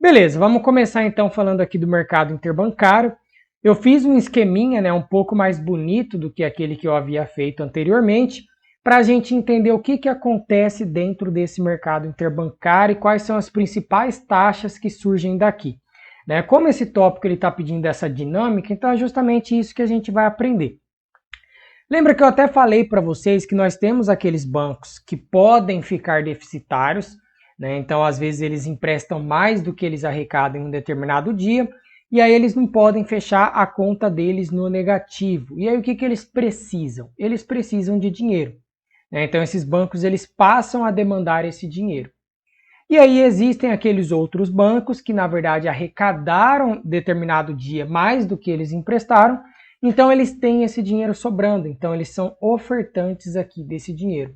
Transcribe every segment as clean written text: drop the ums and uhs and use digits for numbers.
Beleza, vamos começar então falando aqui do mercado interbancário. Eu fiz um esqueminha, né, um pouco mais bonito do que aquele que eu havia feito anteriormente, para a gente entender o que acontece dentro desse mercado interbancário e quais são as principais taxas que surgem daqui. Né? Como esse tópico está pedindo essa dinâmica, então é justamente isso que a gente vai aprender. Lembra que eu até falei para vocês que nós temos aqueles bancos que podem ficar deficitários, né? Então às vezes eles emprestam mais do que eles arrecadam em um determinado dia, e aí eles não podem fechar a conta deles no negativo. E aí o que eles precisam? Eles precisam de dinheiro. Né? Então esses bancos eles passam a demandar esse dinheiro. E aí existem aqueles outros bancos que na verdade arrecadaram determinado dia mais do que eles emprestaram, então eles têm esse dinheiro sobrando, então eles são ofertantes aqui desse dinheiro.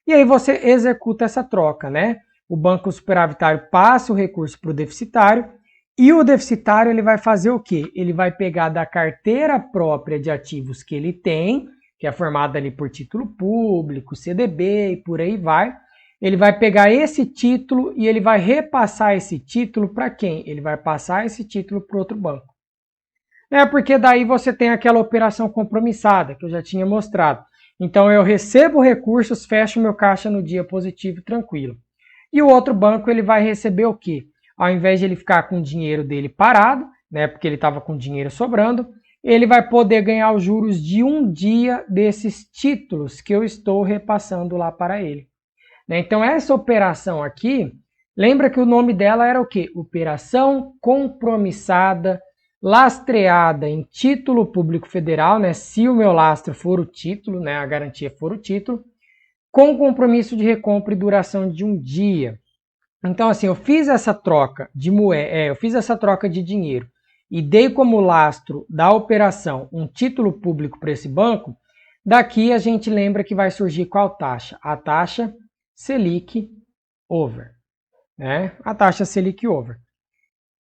E aí você executa essa troca, né? O banco superavitário passa o recurso para o deficitário e o deficitário ele vai fazer o quê? Ele vai pegar da carteira própria de ativos que ele tem, que é formada ali por título público, CDB e por aí vai. Ele vai pegar esse título e ele vai repassar esse título para quem? Ele vai passar esse título para outro banco. Porque daí você tem aquela operação compromissada que eu já tinha mostrado. Então eu recebo recursos, fecho meu caixa no dia positivo tranquilo. E o outro banco ele vai receber o quê? Ao invés de ele ficar com o dinheiro dele parado, né, porque ele estava com dinheiro sobrando, ele vai poder ganhar os juros de um dia desses títulos que eu estou repassando lá para ele. Então essa operação aqui, lembra que o nome dela era o quê? Operação compromissada, lastreada em título público federal, né? Se o meu lastro for o título, né? A garantia for o título, com compromisso de recompra e duração de um dia. Então, assim, eu fiz essa troca de eu fiz essa troca de dinheiro e dei como lastro da operação um título público para esse banco. Daqui a gente lembra que vai surgir qual taxa? A taxa Selic over, né? A taxa Selic over.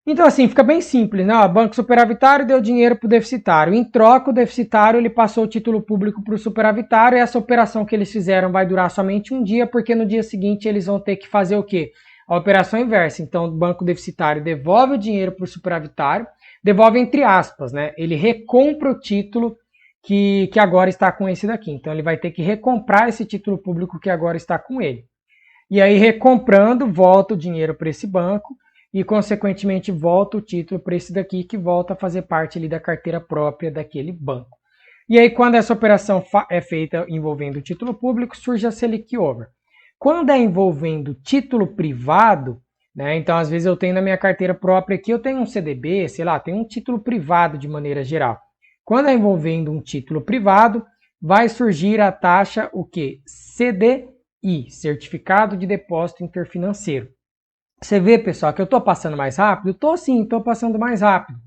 Então, assim, fica bem simples, né? O banco superavitário deu dinheiro para o deficitário. Em troca, o deficitário ele passou o título público para o superavitário e essa operação que eles fizeram vai durar somente um dia, porque no dia seguinte eles vão ter que fazer o quê? A operação inversa. Então, o banco deficitário devolve o dinheiro para o superavitário, devolve entre aspas, né? Ele recompra o título que agora está com esse daqui. Então, ele vai ter que recomprar esse título público que agora está com ele. E aí, recomprando, volta o dinheiro para esse banco, e, consequentemente, volta o título para esse daqui, que volta a fazer parte ali da carteira própria daquele banco. E aí, quando essa operação é feita envolvendo o título público, surge a Selic Over. Quando é envolvendo título privado, né, então, às vezes eu tenho na minha carteira própria aqui, eu tenho um CDB, sei lá, tenho um título privado de maneira geral. Quando é envolvendo um título privado, vai surgir a taxa, o quê? CDI, Certificado de Depósito Interfinanceiro. Você vê, pessoal, que eu estou passando mais rápido? Estou sim, estou passando mais rápido.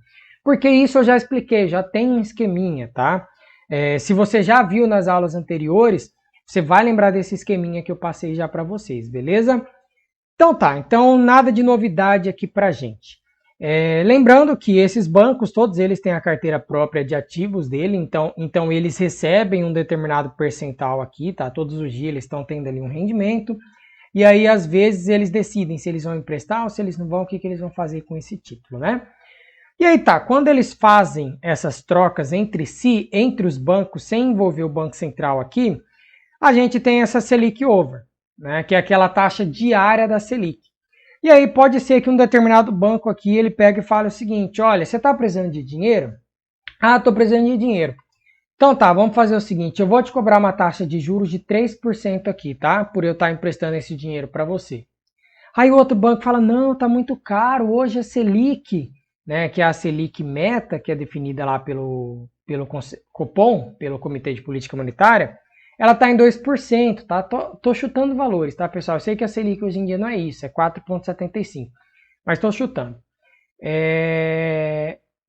Porque isso eu já expliquei, já tem um esqueminha, tá? Se você já viu nas aulas anteriores, você vai lembrar desse esqueminha que eu passei já para vocês, beleza? Então tá, então nada de novidade aqui pra gente. Lembrando que esses bancos, todos eles têm a carteira própria de ativos dele, então eles recebem um determinado percentual aqui, tá? Todos os dias eles estão tendo ali um rendimento. E aí, às vezes, eles decidem se eles vão emprestar ou se eles não vão, o que eles vão fazer com esse título, né? E aí tá, quando eles fazem essas trocas entre si, entre os bancos, sem envolver o Banco Central aqui, a gente tem essa Selic Over, né? Que é aquela taxa diária da Selic. E aí pode ser que um determinado banco aqui, ele pega e fale o seguinte, olha, você está precisando de dinheiro? Ah, estou precisando de dinheiro. Então tá, vamos fazer o seguinte, eu vou te cobrar uma taxa de juros de 3% aqui, tá? Por eu estar emprestando esse dinheiro para você. Aí o outro banco fala, não, tá muito caro, hoje a Selic, né, que é a Selic Meta, que é definida lá pelo Copom, pelo Comitê de Política Monetária, ela tá em 2%, tá? Tô chutando valores, tá, pessoal? Eu sei que a Selic hoje em dia não é isso, é 4,75%, mas tô chutando.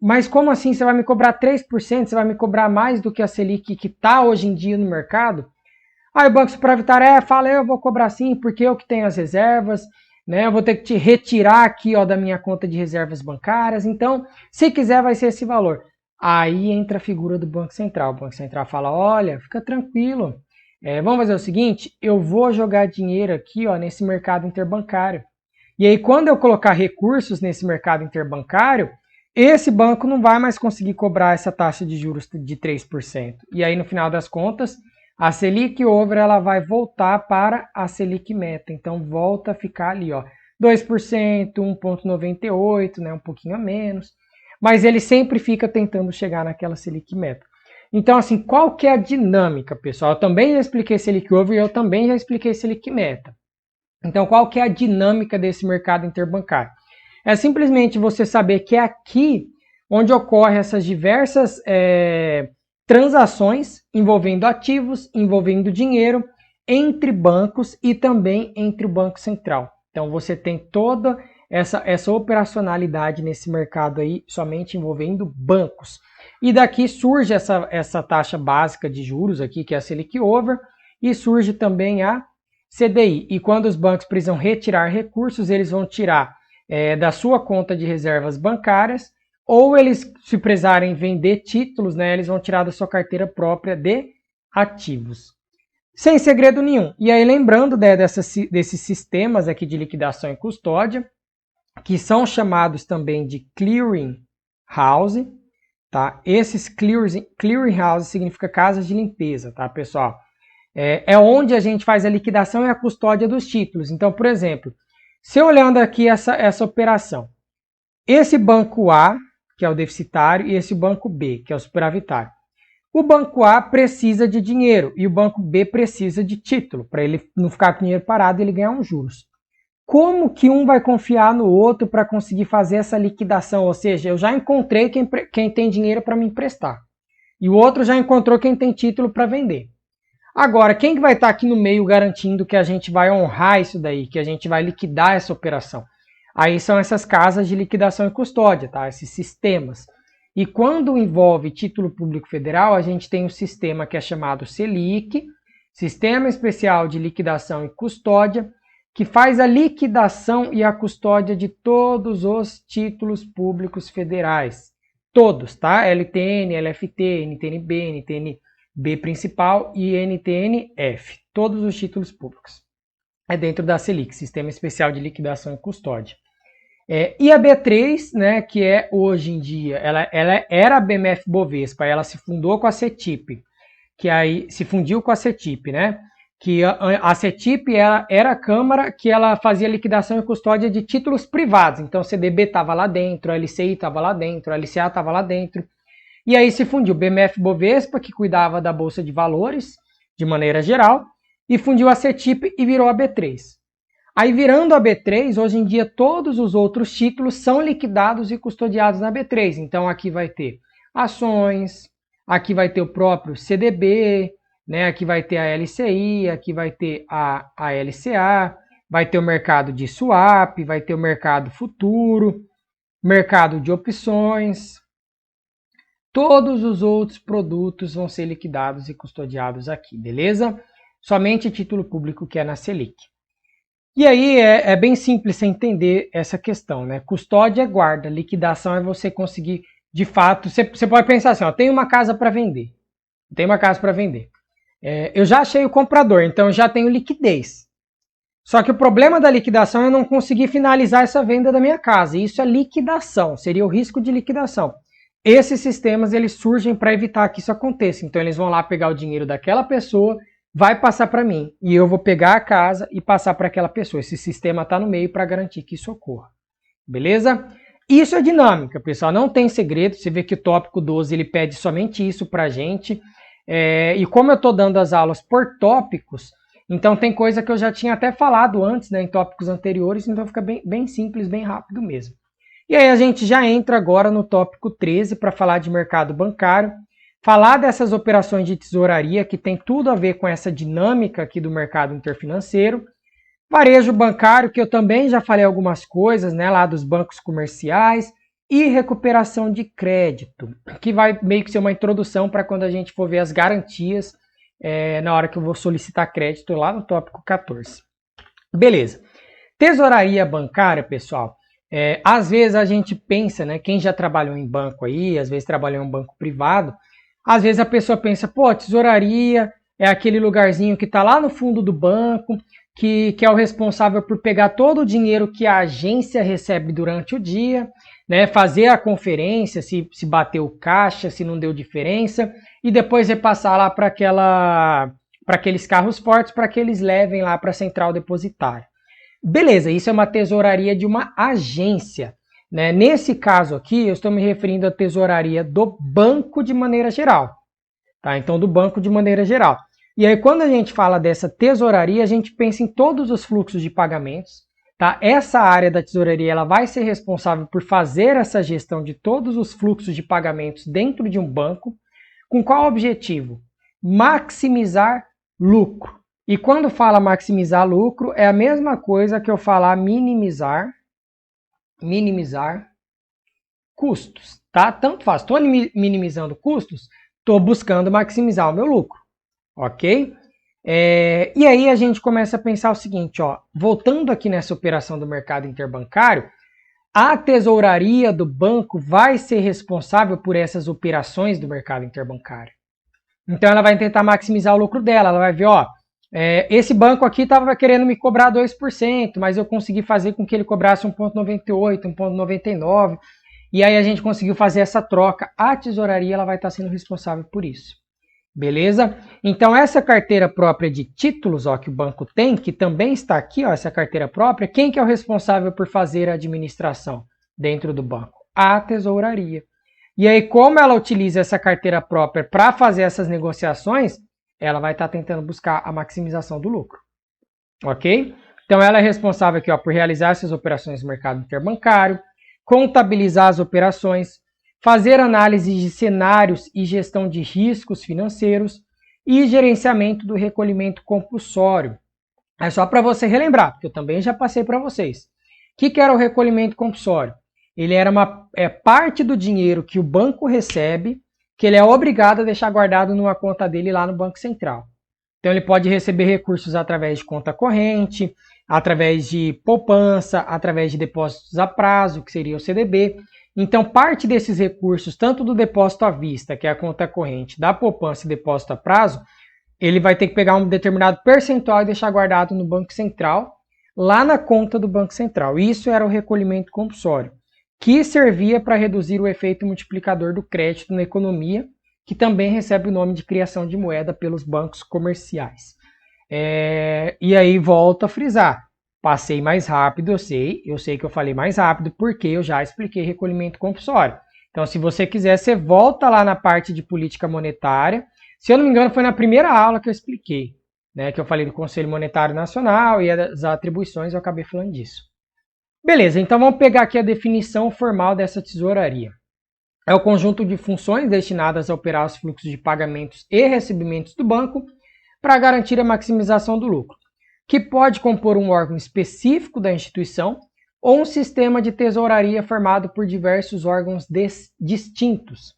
Mas como assim você vai me cobrar 3%? Você vai me cobrar mais do que a Selic que está hoje em dia no mercado? Aí o Banco Superavitário fala, eu vou cobrar sim, porque eu que tenho as reservas, né? Eu vou ter que te retirar aqui ó, da minha conta de reservas bancárias, então, se quiser vai ser esse valor. Aí entra a figura do Banco Central. O Banco Central fala, olha, fica tranquilo, vamos fazer o seguinte, eu vou jogar dinheiro aqui ó, nesse mercado interbancário. E aí, quando eu colocar recursos nesse mercado interbancário, esse banco não vai mais conseguir cobrar essa taxa de juros de 3%. E aí, no final das contas, a Selic Over ela vai voltar para a Selic Meta. Então, volta a ficar ali, ó, 2%, 1,98%, né, um pouquinho a menos. Mas ele sempre fica tentando chegar naquela Selic Meta. Então, assim, qual que é a dinâmica, pessoal? Eu também já expliquei Selic Over e eu também já expliquei Selic Meta. Então, qual que é a dinâmica desse mercado interbancário? É simplesmente você saber que é aqui onde ocorrem essas diversas transações envolvendo ativos, envolvendo dinheiro, entre bancos e também entre o Banco Central. Então, você tem toda essa operacionalidade nesse mercado aí, somente envolvendo bancos. E daqui surge essa taxa básica de juros aqui, que é a Selic Over, e surge também a CDI. E quando os bancos precisam retirar recursos, eles vão tirar da sua conta de reservas bancárias, ou eles, se precisarem vender títulos, né, eles vão tirar da sua carteira própria de ativos. Sem segredo nenhum. E aí, lembrando desses sistemas aqui de liquidação e custódia, que são chamados também de clearing house, tá? Esses clearing house significa casas de limpeza, tá, pessoal? É onde a gente faz a liquidação e a custódia dos títulos. Então, por exemplo, se eu olhando aqui essa operação, esse banco A, que é o deficitário, e esse banco B, que é o superavitário. O banco A precisa de dinheiro e o banco B precisa de título, para ele não ficar com dinheiro parado e ele ganhar uns juros. Como que um vai confiar no outro para conseguir fazer essa liquidação? Ou seja, eu já encontrei quem tem dinheiro para me emprestar. E o outro já encontrou quem tem título para vender. Agora, quem que vai estar aqui no meio garantindo que a gente vai honrar isso daí, que a gente vai liquidar essa operação? Aí são essas casas de liquidação e custódia, tá? Esses sistemas. E quando envolve título público federal, a gente tem um sistema que é chamado Selic, Sistema Especial de Liquidação e Custódia, que faz a liquidação e a custódia de todos os títulos públicos federais. Todos, tá? LTN, LFT, NTNB, NTNB principal e NTNF. Todos os títulos públicos. É dentro da Selic, Sistema Especial de Liquidação e Custódia. E a B3, né, que é hoje em dia, ela era a BMF Bovespa, ela se fundou com a CETIP, que aí se fundiu com a CETIP, né? Que a CETIP era a Câmara que ela fazia liquidação e custódia de títulos privados. Então, o CDB estava lá dentro, a LCI estava lá dentro, a LCA estava lá dentro. E aí se fundiu o BMF Bovespa, que cuidava da Bolsa de Valores, de maneira geral, e fundiu a CETIP e virou a B3. Aí, virando a B3, hoje em dia todos os outros títulos são liquidados e custodiados na B3. Então, aqui vai ter ações, aqui vai ter o próprio CDB, né? Aqui vai ter a LCI, aqui vai ter a LCA, vai ter o mercado de swap, vai ter o mercado futuro, mercado de opções. Todos os outros produtos vão ser liquidados e custodiados aqui, beleza? Somente título público que é na Selic. E aí é bem simples você entender essa questão, né? Custódia é guarda, liquidação é você conseguir, de fato, você pode pensar assim, ó, tem uma casa para vender, eu já achei o comprador, então eu já tenho liquidez. Só que o problema da liquidação é eu não conseguir finalizar essa venda da minha casa, e isso é liquidação, seria o risco de liquidação. Esses sistemas, eles surgem para evitar que isso aconteça, então eles vão lá pegar o dinheiro daquela pessoa, vai passar para mim, e eu vou pegar a casa e passar para aquela pessoa. Esse sistema está no meio para garantir que isso ocorra. Beleza? Isso é dinâmica, pessoal, não tem segredo. Você vê que o tópico 12 ele pede somente isso para a gente. E como eu estou dando as aulas por tópicos, então tem coisa que eu já tinha até falado antes, né, em tópicos anteriores, então fica bem simples, bem rápido mesmo. E aí a gente já entra agora no tópico 13 para falar de mercado bancário. Falar dessas operações de tesouraria que tem tudo a ver com essa dinâmica aqui do mercado interfinanceiro. Varejo bancário, que eu também já falei algumas coisas, né, lá dos bancos comerciais. E recuperação de crédito, que vai meio que ser uma introdução para quando a gente for ver as garantias na hora que eu vou solicitar crédito lá no tópico 14. Beleza. Tesouraria bancária, pessoal. Às vezes a gente pensa, né, quem já trabalhou em banco aí, às vezes trabalhou em um banco privado, às vezes a pessoa pensa, pô, tesouraria é aquele lugarzinho que está lá no fundo do banco, que é o responsável por pegar todo o dinheiro que a agência recebe durante o dia, né, fazer a conferência, se bateu caixa, se não deu diferença, e depois repassar lá para aqueles carros fortes para que eles levem lá para a central depositária. Beleza, isso é uma tesouraria de uma agência. Né? Nesse caso aqui, eu estou me referindo à tesouraria do banco de maneira geral. Tá? Então, do banco de maneira geral. E aí, quando a gente fala dessa tesouraria, a gente pensa em todos os fluxos de pagamentos. Tá? Essa área da tesouraria ela vai ser responsável por fazer essa gestão de todos os fluxos de pagamentos dentro de um banco. Com qual objetivo? Maximizar lucro. E quando fala maximizar lucro, é a mesma coisa que eu falar minimizar custos, tá? Tanto faz, estou minimizando custos, estou buscando maximizar o meu lucro, ok? E aí a gente começa a pensar o seguinte, ó, voltando aqui nessa operação do mercado interbancário, a tesouraria do banco vai ser responsável por essas operações do mercado interbancário. Então ela vai tentar maximizar o lucro dela, ela vai ver, ó, esse banco aqui estava querendo me cobrar 2%, mas eu consegui fazer com que ele cobrasse 1,98, 1,99, e aí a gente conseguiu fazer essa troca. A tesouraria ela vai estar sendo responsável por isso. Beleza? Então essa carteira própria de títulos, ó, que o banco tem, que também está aqui, ó, essa carteira própria, quem que é o responsável por fazer a administração dentro do banco? A tesouraria. E aí, como ela utiliza essa carteira própria para fazer essas negociações, ela vai estar tentando buscar a maximização do lucro. Ok? Então, ela é responsável aqui, ó, por realizar essas operações no mercado interbancário, contabilizar as operações, fazer análise de cenários e gestão de riscos financeiros e gerenciamento do recolhimento compulsório. É só para você relembrar, porque eu também já passei para vocês. O que era o recolhimento compulsório? Ele era parte do dinheiro que o banco recebe, que ele é obrigado a deixar guardado numa conta dele lá no Banco Central. Então ele pode receber recursos através de conta corrente, através de poupança, através de depósitos a prazo, que seria o CDB. Então parte desses recursos, tanto do depósito à vista, que é a conta corrente, da poupança e depósito a prazo, ele vai ter que pegar um determinado percentual e deixar guardado no Banco Central, lá na conta do Banco Central. Isso era o recolhimento compulsório, que servia para reduzir o efeito multiplicador do crédito na economia, que também recebe o nome de criação de moeda pelos bancos comerciais. E aí volto a frisar, passei mais rápido, eu sei que eu falei mais rápido, porque eu já expliquei recolhimento compulsório. Então, se você quiser, você volta lá na parte de política monetária. Se eu não me engano, foi na primeira aula que eu expliquei, né, que eu falei do Conselho Monetário Nacional e as atribuições, eu acabei falando disso. Beleza, então vamos pegar aqui a definição formal dessa tesouraria. É o conjunto de funções destinadas a operar os fluxos de pagamentos e recebimentos do banco para garantir a maximização do lucro, que pode compor um órgão específico da instituição ou um sistema de tesouraria formado por diversos órgãos distintos.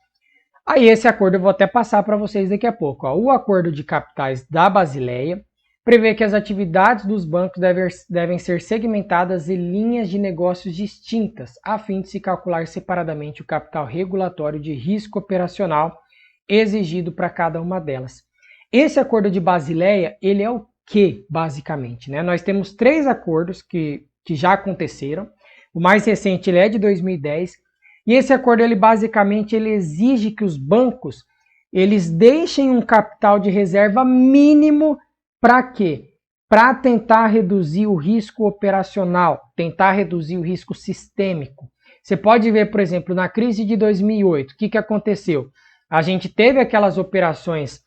Aí esse acordo eu vou até passar para vocês daqui a pouco. Ó. O Acordo de Capitais da Basileia prevê que as atividades dos bancos devem ser segmentadas em linhas de negócios distintas, a fim de se calcular separadamente o capital regulatório de risco operacional exigido para cada uma delas. Esse acordo de Basileia, ele é o que, basicamente? Né? Nós temos 3 acordos que já aconteceram. O mais recente ele é de 2010. E esse acordo, ele basicamente exige que os bancos eles deixem um capital de reserva mínimo. Para quê? Para tentar reduzir o risco operacional, tentar reduzir o risco sistêmico. Você pode ver, por exemplo, na crise de 2008, o que aconteceu? A gente teve aquelas operações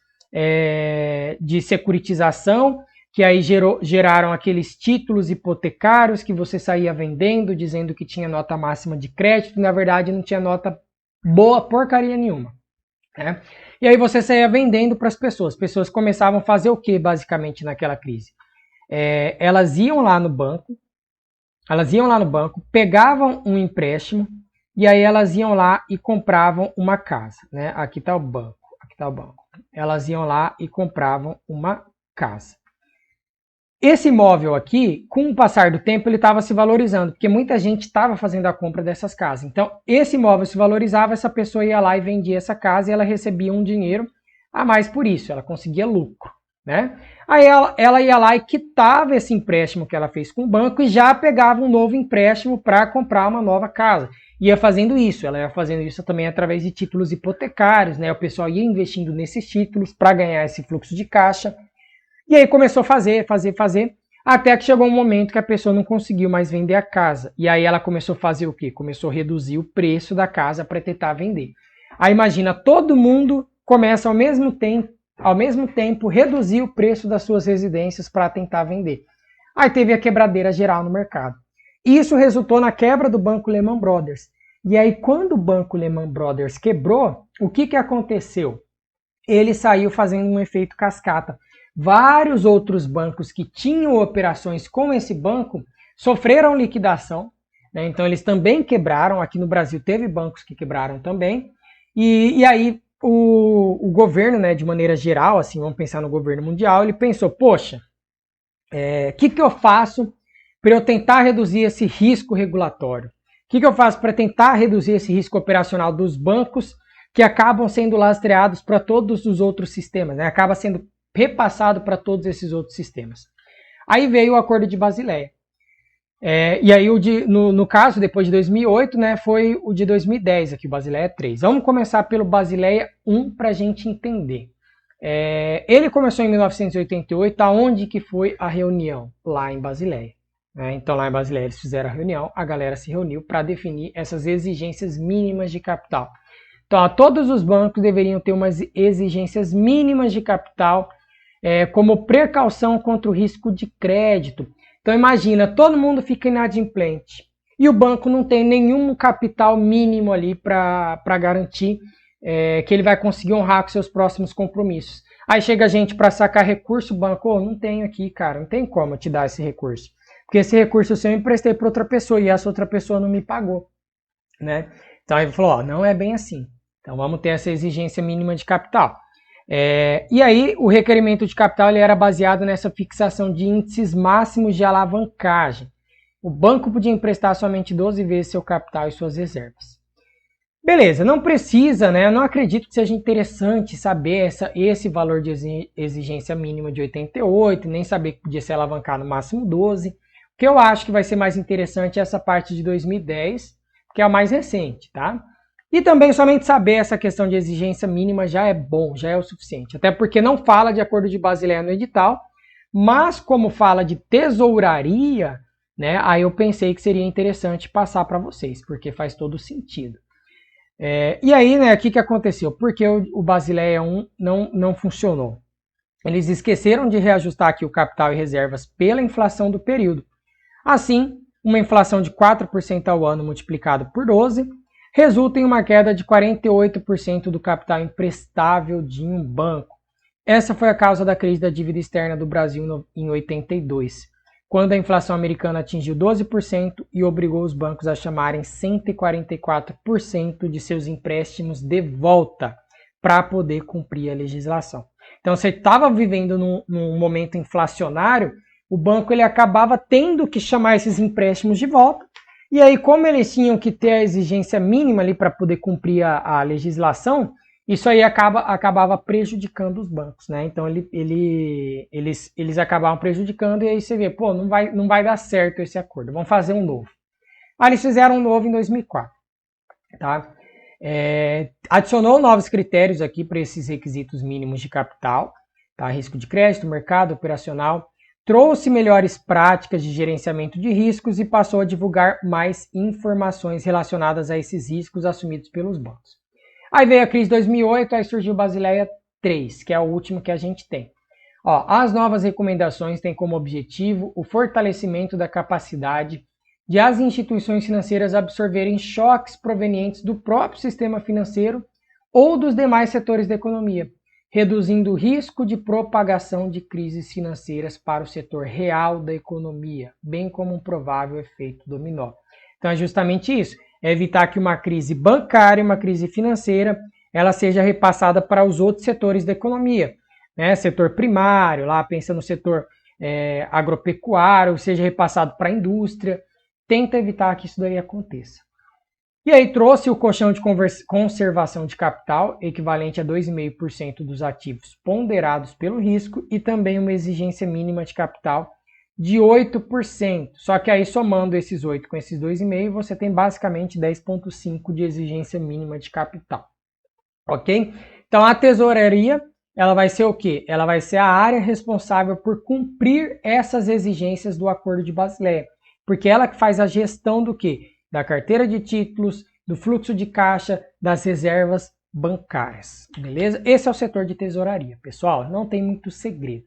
de securitização, que aí geraram aqueles títulos hipotecários que você saía vendendo, dizendo que tinha nota máxima de crédito, e na verdade não tinha nota boa porcaria nenhuma. Né? E aí você saía vendendo para as pessoas começavam a fazer o que basicamente naquela crise? Elas iam lá no banco, pegavam um empréstimo e aí elas iam lá e compravam uma casa. Né? Aqui está o banco. Elas iam lá e compravam uma casa. Esse imóvel aqui, com o passar do tempo, ele estava se valorizando, porque muita gente estava fazendo a compra dessas casas. Então, esse imóvel se valorizava, essa pessoa ia lá e vendia essa casa e ela recebia um dinheiro a mais por isso, ela conseguia lucro. né? Aí ela ia lá e quitava esse empréstimo que ela fez com o banco e já pegava um novo empréstimo para comprar uma nova casa. Ia fazendo isso, ela ia fazendo isso também através de títulos hipotecários, né? O pessoal ia investindo nesses títulos para ganhar esse fluxo de caixa. E aí começou a fazer, até que chegou um momento que a pessoa não conseguiu mais vender a casa. E aí ela começou a fazer o quê? Começou a reduzir o preço da casa para tentar vender. Aí imagina, todo mundo começa ao mesmo tempo reduzir o preço das suas residências para tentar vender. Aí teve a quebradeira geral no mercado. Isso resultou na quebra do Banco Lehman Brothers. E aí quando o Banco Lehman Brothers quebrou, o que aconteceu? Ele saiu fazendo um efeito cascata. Vários outros bancos que tinham operações com esse banco sofreram liquidação, né? Então eles também quebraram. Aqui no Brasil teve bancos que quebraram também. E aí o governo, né, de maneira geral, assim, vamos pensar no governo mundial, ele pensou, poxa, que eu faço para eu tentar reduzir esse risco regulatório? O que eu faço para tentar reduzir esse risco operacional dos bancos que acabam sendo lastreados para todos os outros sistemas, né? Acaba sendo repassado para todos esses outros sistemas. Aí veio o Acordo de Basileia. E aí, no caso, depois de 2008, né, foi o de 2010, aqui o Basileia 3. Vamos começar pelo Basileia 1 para a gente entender. Ele começou em 1988, aonde que foi a reunião? Lá em Basileia. Então lá em Basileia eles fizeram a reunião, a galera se reuniu para definir essas exigências mínimas de capital. Então todos os bancos deveriam ter umas exigências mínimas de capital como precaução contra o risco de crédito. Então imagina, todo mundo fica inadimplente e o banco não tem nenhum capital mínimo ali para garantir que ele vai conseguir honrar com seus próximos compromissos. Aí chega a gente para sacar recurso, o banco, não tenho aqui, cara, não tem como eu te dar esse recurso. Porque esse recurso eu emprestei para outra pessoa e essa outra pessoa não me pagou, né? Então ele falou, não é bem assim. Então vamos ter essa exigência mínima de capital. E aí o requerimento de capital ele era baseado nessa fixação de índices máximos de alavancagem. O banco podia emprestar somente 12 vezes seu capital e suas reservas. Beleza, não precisa, né? Eu não acredito que seja interessante saber esse valor de exigência mínima de 88, nem saber que podia ser alavancado no máximo 12. O que eu acho que vai ser mais interessante é essa parte de 2010, que é a mais recente, tá? E também somente saber essa questão de exigência mínima já é bom, já é o suficiente. Até porque não fala de Acordo de Basileia no edital, mas como fala de tesouraria, né, aí eu pensei que seria interessante passar para vocês, porque faz todo sentido. E aí, né, o que aconteceu? Por que o Basileia 1 não funcionou? Eles esqueceram de reajustar aqui o capital e reservas pela inflação do período. Assim, uma inflação de 4% ao ano multiplicado por 12 resulta em uma queda de 48% do capital emprestável de um banco. Essa foi a causa da crise da dívida externa do Brasil em 82, quando a inflação americana atingiu 12% e obrigou os bancos a chamarem 144% de seus empréstimos de volta para poder cumprir a legislação. Então, você estava vivendo num momento inflacionário, o banco ele acabava tendo que chamar esses empréstimos de volta. E aí, como eles tinham que ter a exigência mínima ali para poder cumprir a legislação, isso aí acabava prejudicando os bancos, né? Então eles acabavam prejudicando e aí você vê, pô, não vai dar certo esse acordo, vamos fazer um novo. Aí eles fizeram um novo em 2004, tá? Adicionou novos critérios aqui para esses requisitos mínimos de capital, tá? Risco de crédito, mercado operacional. Trouxe melhores práticas de gerenciamento de riscos e passou a divulgar mais informações relacionadas a esses riscos assumidos pelos bancos. Aí veio a crise de 2008, aí surgiu o Basileia 3, que é o último que a gente tem. As novas recomendações têm como objetivo o fortalecimento da capacidade de as instituições financeiras absorverem choques provenientes do próprio sistema financeiro ou dos demais setores da economia, reduzindo o risco de propagação de crises financeiras para o setor real da economia, bem como um provável efeito dominó. Então é justamente isso, é evitar que uma crise bancária, uma crise financeira, ela seja repassada para os outros setores da economia, né? Setor primário, lá pensa no setor agropecuário, seja repassado para a indústria, tenta evitar que isso daí aconteça. E aí trouxe o colchão de conservação de capital, equivalente a 2,5% dos ativos ponderados pelo risco, e também uma exigência mínima de capital de 8%. Só que aí somando esses 8 com esses 2,5, você tem basicamente 10,5% de exigência mínima de capital. Ok? Então a tesouraria, ela vai ser o quê? Ela vai ser a área responsável por cumprir essas exigências do Acordo de Basileia, porque ela que faz a gestão do quê? Da carteira de títulos, do fluxo de caixa, das reservas bancárias, beleza? Esse é o setor de tesouraria, pessoal, não tem muito segredo.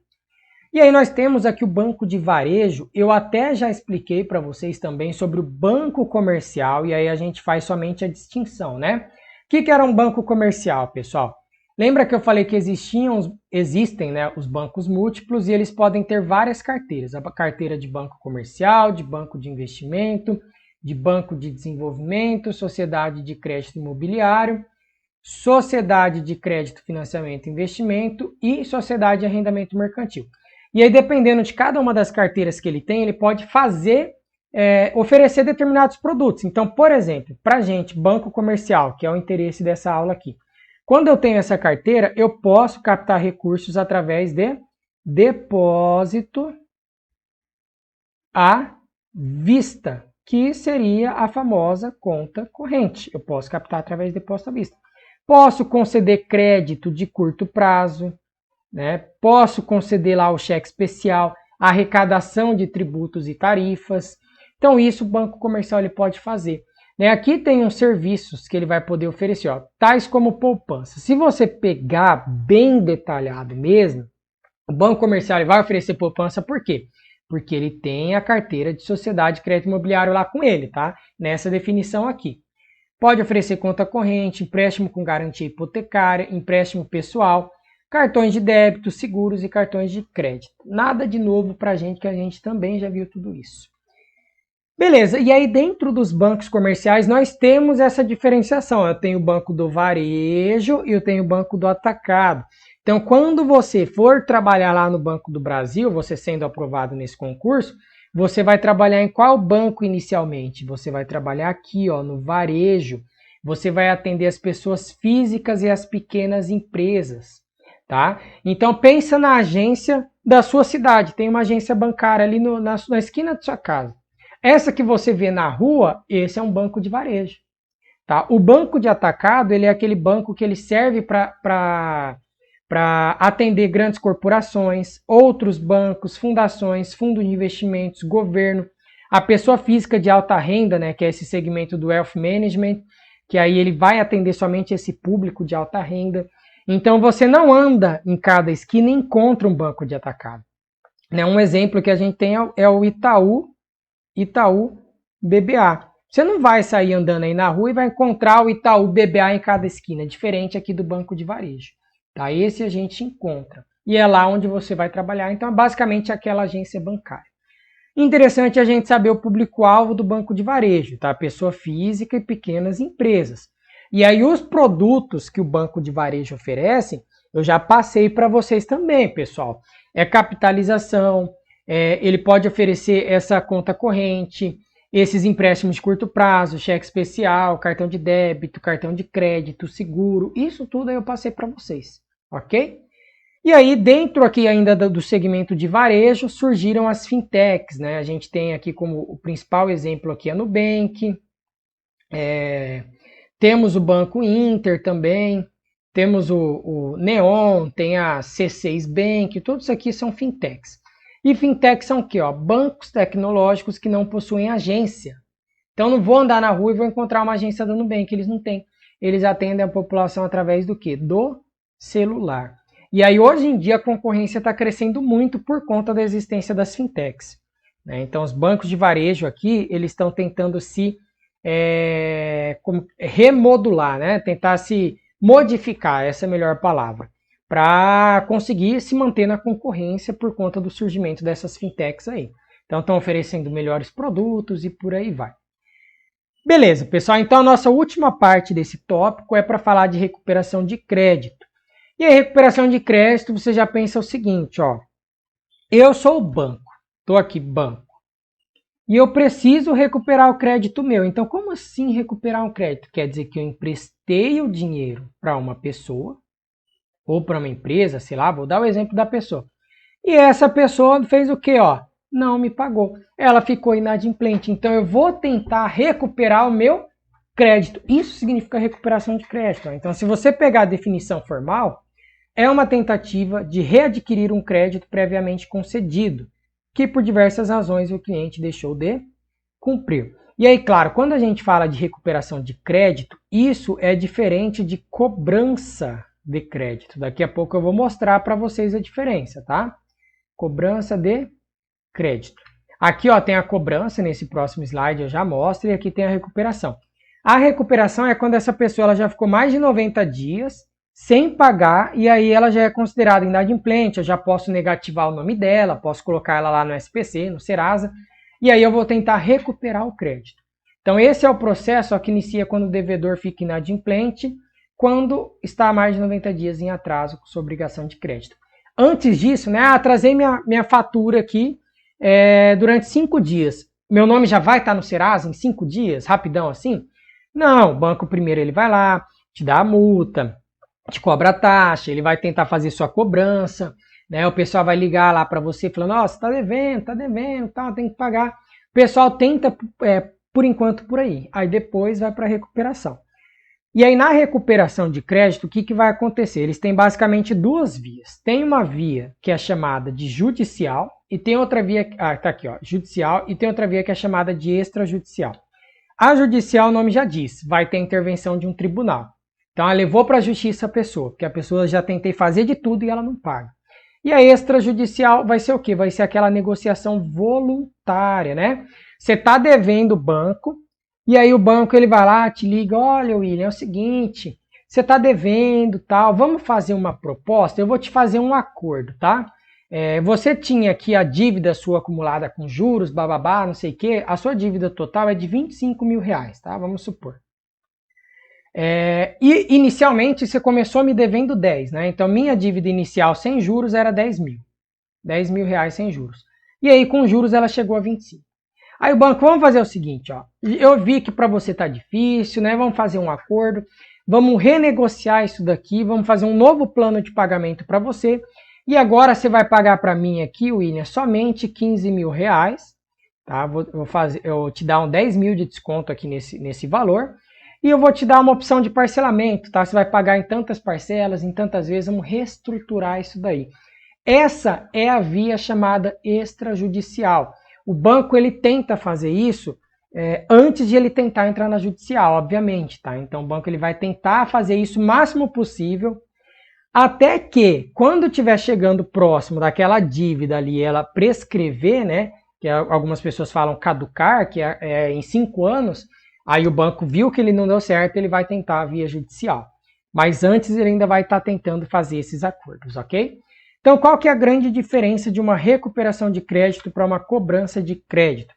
E aí nós temos aqui o banco de varejo, eu até já expliquei para vocês também sobre o banco comercial, e aí a gente faz somente a distinção, né? O que era um banco comercial, pessoal? Lembra que eu falei que existem, né, os bancos múltiplos e eles podem ter várias carteiras. A carteira de banco comercial, de banco de investimento, de banco de desenvolvimento, sociedade de crédito imobiliário, sociedade de crédito, financiamento e investimento e sociedade de arrendamento mercantil. E aí, dependendo de cada uma das carteiras que ele tem, ele pode oferecer determinados produtos. Então, por exemplo, para a gente, banco comercial, que é o interesse dessa aula aqui, quando eu tenho essa carteira, eu posso captar recursos através de depósito à vista, que seria a famosa conta corrente. Eu posso captar através de depósito à vista. Posso conceder crédito de curto prazo, né? Posso conceder lá o cheque especial, arrecadação de tributos e tarifas. Então isso o banco comercial ele pode fazer. Aqui tem uns serviços que ele vai poder oferecer, ó, tais como poupança. Se você pegar bem detalhado mesmo, o banco comercial ele vai oferecer poupança por quê? Porque ele tem a carteira de sociedade de crédito imobiliário lá com ele, tá? Nessa definição aqui. Pode oferecer conta corrente, empréstimo com garantia hipotecária, empréstimo pessoal, cartões de débito, seguros e cartões de crédito. Nada de novo para a gente, que a gente também já viu tudo isso. Beleza, e aí dentro dos bancos comerciais nós temos essa diferenciação. Eu tenho o banco do varejo e eu tenho o banco do atacado. Então, quando você for trabalhar lá no Banco do Brasil, você sendo aprovado nesse concurso, você vai trabalhar em qual banco inicialmente? Você vai trabalhar aqui, ó, no varejo. Você vai atender as pessoas físicas e as pequenas empresas, tá? Então, pensa na agência da sua cidade. Tem uma agência bancária ali na esquina da sua casa. Essa que você vê na rua, esse é um banco de varejo. Tá? O banco de atacado ele é aquele banco que ele serve para atender grandes corporações, outros bancos, fundações, fundos de investimentos, governo, a pessoa física de alta renda, né, que é esse segmento do Wealth Management, que aí ele vai atender somente esse público de alta renda. Então você não anda em cada esquina e encontra um banco de atacado. Um exemplo que a gente tem é o Itaú BBA. Você não vai sair andando aí na rua e vai encontrar o Itaú BBA em cada esquina, diferente aqui do banco de varejo. Tá? Esse a gente encontra. E é lá onde você vai trabalhar. Então, é basicamente aquela agência bancária. Interessante a gente saber o público-alvo do banco de varejo, tá? Pessoa física e pequenas empresas. E aí, os produtos que o banco de varejo oferece, eu já passei para vocês também, pessoal. É capitalização. Ele pode oferecer essa conta corrente, esses empréstimos de curto prazo, cheque especial, cartão de débito, cartão de crédito, seguro, isso tudo aí eu passei para vocês, ok? E aí dentro aqui ainda do segmento de varejo surgiram as fintechs, né? A gente tem aqui como o principal exemplo aqui a Nubank, temos o Banco Inter também, temos o Neon, tem a C6 Bank, todos isso aqui são fintechs. E fintechs são o quê? Bancos tecnológicos que não possuem agência. Então não vou andar na rua e vou encontrar uma agência da Nubank, eles não têm. Eles atendem a população através do quê? Do celular. E aí hoje em dia a concorrência está crescendo muito por conta da existência das fintechs. Então os bancos de varejo aqui, eles estão tentando se remodular, né? Tentar se modificar, essa é a melhor palavra, para conseguir se manter na concorrência por conta do surgimento dessas fintechs aí. Então estão oferecendo melhores produtos e por aí vai. Beleza, pessoal, então a nossa última parte desse tópico é para falar de recuperação de crédito. E a recuperação de crédito, você já pensa o seguinte, ó. Eu sou o banco, estou aqui, banco. e eu preciso recuperar o crédito meu. Então, como assim recuperar um crédito? Quer dizer que eu emprestei o dinheiro para uma pessoa ou para uma empresa, sei lá, vou dar o exemplo da pessoa. E essa pessoa fez o quê? Ó, não me pagou. Ela ficou inadimplente. Então, eu vou tentar recuperar o meu crédito. Isso significa recuperação de crédito. Então, se você pegar a definição formal, é uma tentativa de readquirir um crédito previamente concedido, que por diversas razões o cliente deixou de cumprir. E aí, claro, quando a gente fala de recuperação de crédito, isso é diferente de cobrança de crédito. Daqui a pouco eu vou mostrar para vocês a diferença, tá? Cobrança de crédito. Aqui ó, tem a cobrança, nesse próximo slide eu já mostro, e aqui tem a recuperação. A recuperação é quando essa pessoa ela já ficou mais de 90 dias sem pagar, e aí ela já é considerada inadimplente, eu já posso negativar o nome dela, posso colocar ela lá no SPC, no Serasa, e aí eu vou tentar recuperar o crédito. Então esse é o processo ó, que inicia quando o devedor fica inadimplente, quando está há mais de 90 dias em atraso com sua obrigação de crédito. Antes disso, né, atrasei minha fatura aqui durante 5 dias. Meu nome já vai estar no Serasa em 5 dias, rapidão assim? Não, o banco primeiro ele vai lá, te dá a multa, te cobra a taxa, ele vai tentar fazer sua cobrança, né? O pessoal vai ligar lá para você falando, ó, você está devendo, tá, tem que pagar. O pessoal tenta, por enquanto, por aí. Aí depois vai para a recuperação. E aí na recuperação de crédito, o que vai acontecer? Eles têm basicamente duas vias. Tem uma via que é chamada de judicial e tem outra via, tá aqui ó, judicial, e tem outra via que é chamada de extrajudicial. A judicial, o nome já diz, vai ter intervenção de um tribunal. Então ela levou para a justiça a pessoa, porque a pessoa já tentei fazer de tudo e ela não paga. E a extrajudicial vai ser o quê? Vai ser aquela negociação voluntária, né? Você está devendo o banco, e aí o banco ele vai lá, te liga, olha William, é o seguinte, você está devendo, tal, vamos fazer uma proposta, eu vou te fazer um acordo, tá? Você tinha aqui a dívida sua acumulada com juros, bababá, não sei o quê, a sua dívida total é de 25 mil reais, tá? Vamos supor. E inicialmente você começou me devendo 10, né? Então minha dívida inicial sem juros era 10 mil. 10 mil reais sem juros. E aí com juros ela chegou a 25. Aí o banco, vamos fazer o seguinte, ó. Eu vi que para você tá difícil, né? Vamos fazer um acordo, vamos renegociar isso daqui, vamos fazer um novo plano de pagamento para você. E agora você vai pagar para mim aqui, William, somente 15 mil reais. Tá? Eu te dar um 10 mil de desconto aqui nesse valor. E eu vou te dar uma opção de parcelamento, tá? Você vai pagar em tantas parcelas, em tantas vezes, vamos reestruturar isso daí. Essa é a via chamada extrajudicial. O banco ele tenta fazer isso antes de ele tentar entrar na judicial, obviamente, tá? Então o banco ele vai tentar fazer isso o máximo possível, até que quando estiver chegando próximo daquela dívida ali, ela prescrever, né? Que algumas pessoas falam caducar, que é em 5 anos, aí o banco viu que ele não deu certo, ele vai tentar a via judicial. Mas antes ele ainda vai estar tentando fazer esses acordos, ok? Então, qual que é a grande diferença de uma recuperação de crédito para uma cobrança de crédito?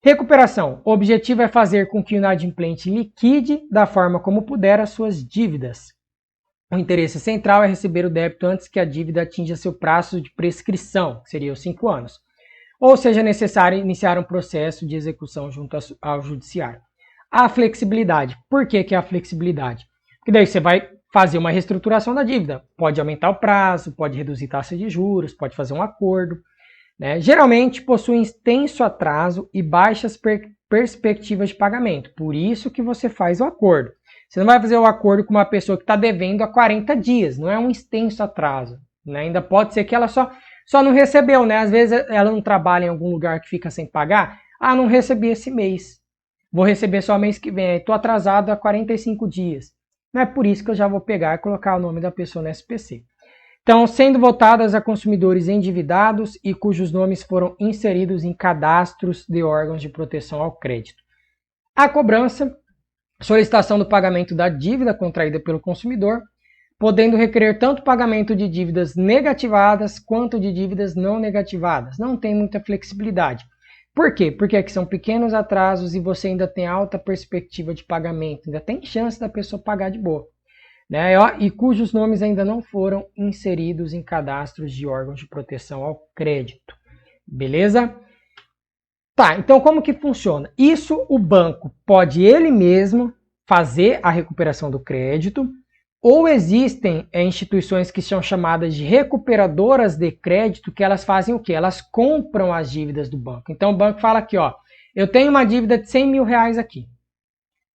Recuperação. O objetivo é fazer com que o inadimplente liquide da forma como puder as suas dívidas. O interesse central é receber o débito antes que a dívida atinja seu prazo de prescrição, que seria os 5 anos. Ou seja necessário iniciar um processo de execução junto ao judiciário. A flexibilidade. Por que a flexibilidade? Porque daí você vai fazer uma reestruturação da dívida. Pode aumentar o prazo, pode reduzir taxa de juros, pode fazer um acordo. Né? Geralmente possui extenso atraso e baixas perspectivas de pagamento. Por isso que você faz o acordo. Você não vai fazer o acordo com uma pessoa que está devendo há 40 dias. Não é um extenso atraso. Né? Ainda pode ser que ela só não recebeu. Né? Às vezes ela não trabalha em algum lugar que fica sem pagar. Ah, não recebi esse mês. Vou receber só mês que vem. Estou atrasado há 45 dias. Não é por isso que eu já vou pegar e colocar o nome da pessoa no SPC. Então, sendo voltadas a consumidores endividados e cujos nomes foram inseridos em cadastros de órgãos de proteção ao crédito. A cobrança, solicitação do pagamento da dívida contraída pelo consumidor, podendo requerer tanto pagamento de dívidas negativadas quanto de dívidas não negativadas. Não tem muita flexibilidade. Por quê? Porque aqui são pequenos atrasos e você ainda tem alta perspectiva de pagamento, ainda tem chance da pessoa pagar de boa. Né? E cujos nomes ainda não foram inseridos em cadastros de órgãos de proteção ao crédito. Beleza? Tá, então como que funciona? Isso o banco pode ele mesmo fazer a recuperação do crédito, ou existem instituições que são chamadas de recuperadoras de crédito, que elas fazem o quê? Elas compram as dívidas do banco. Então o banco fala aqui, ó, eu tenho uma dívida de 100 mil reais aqui,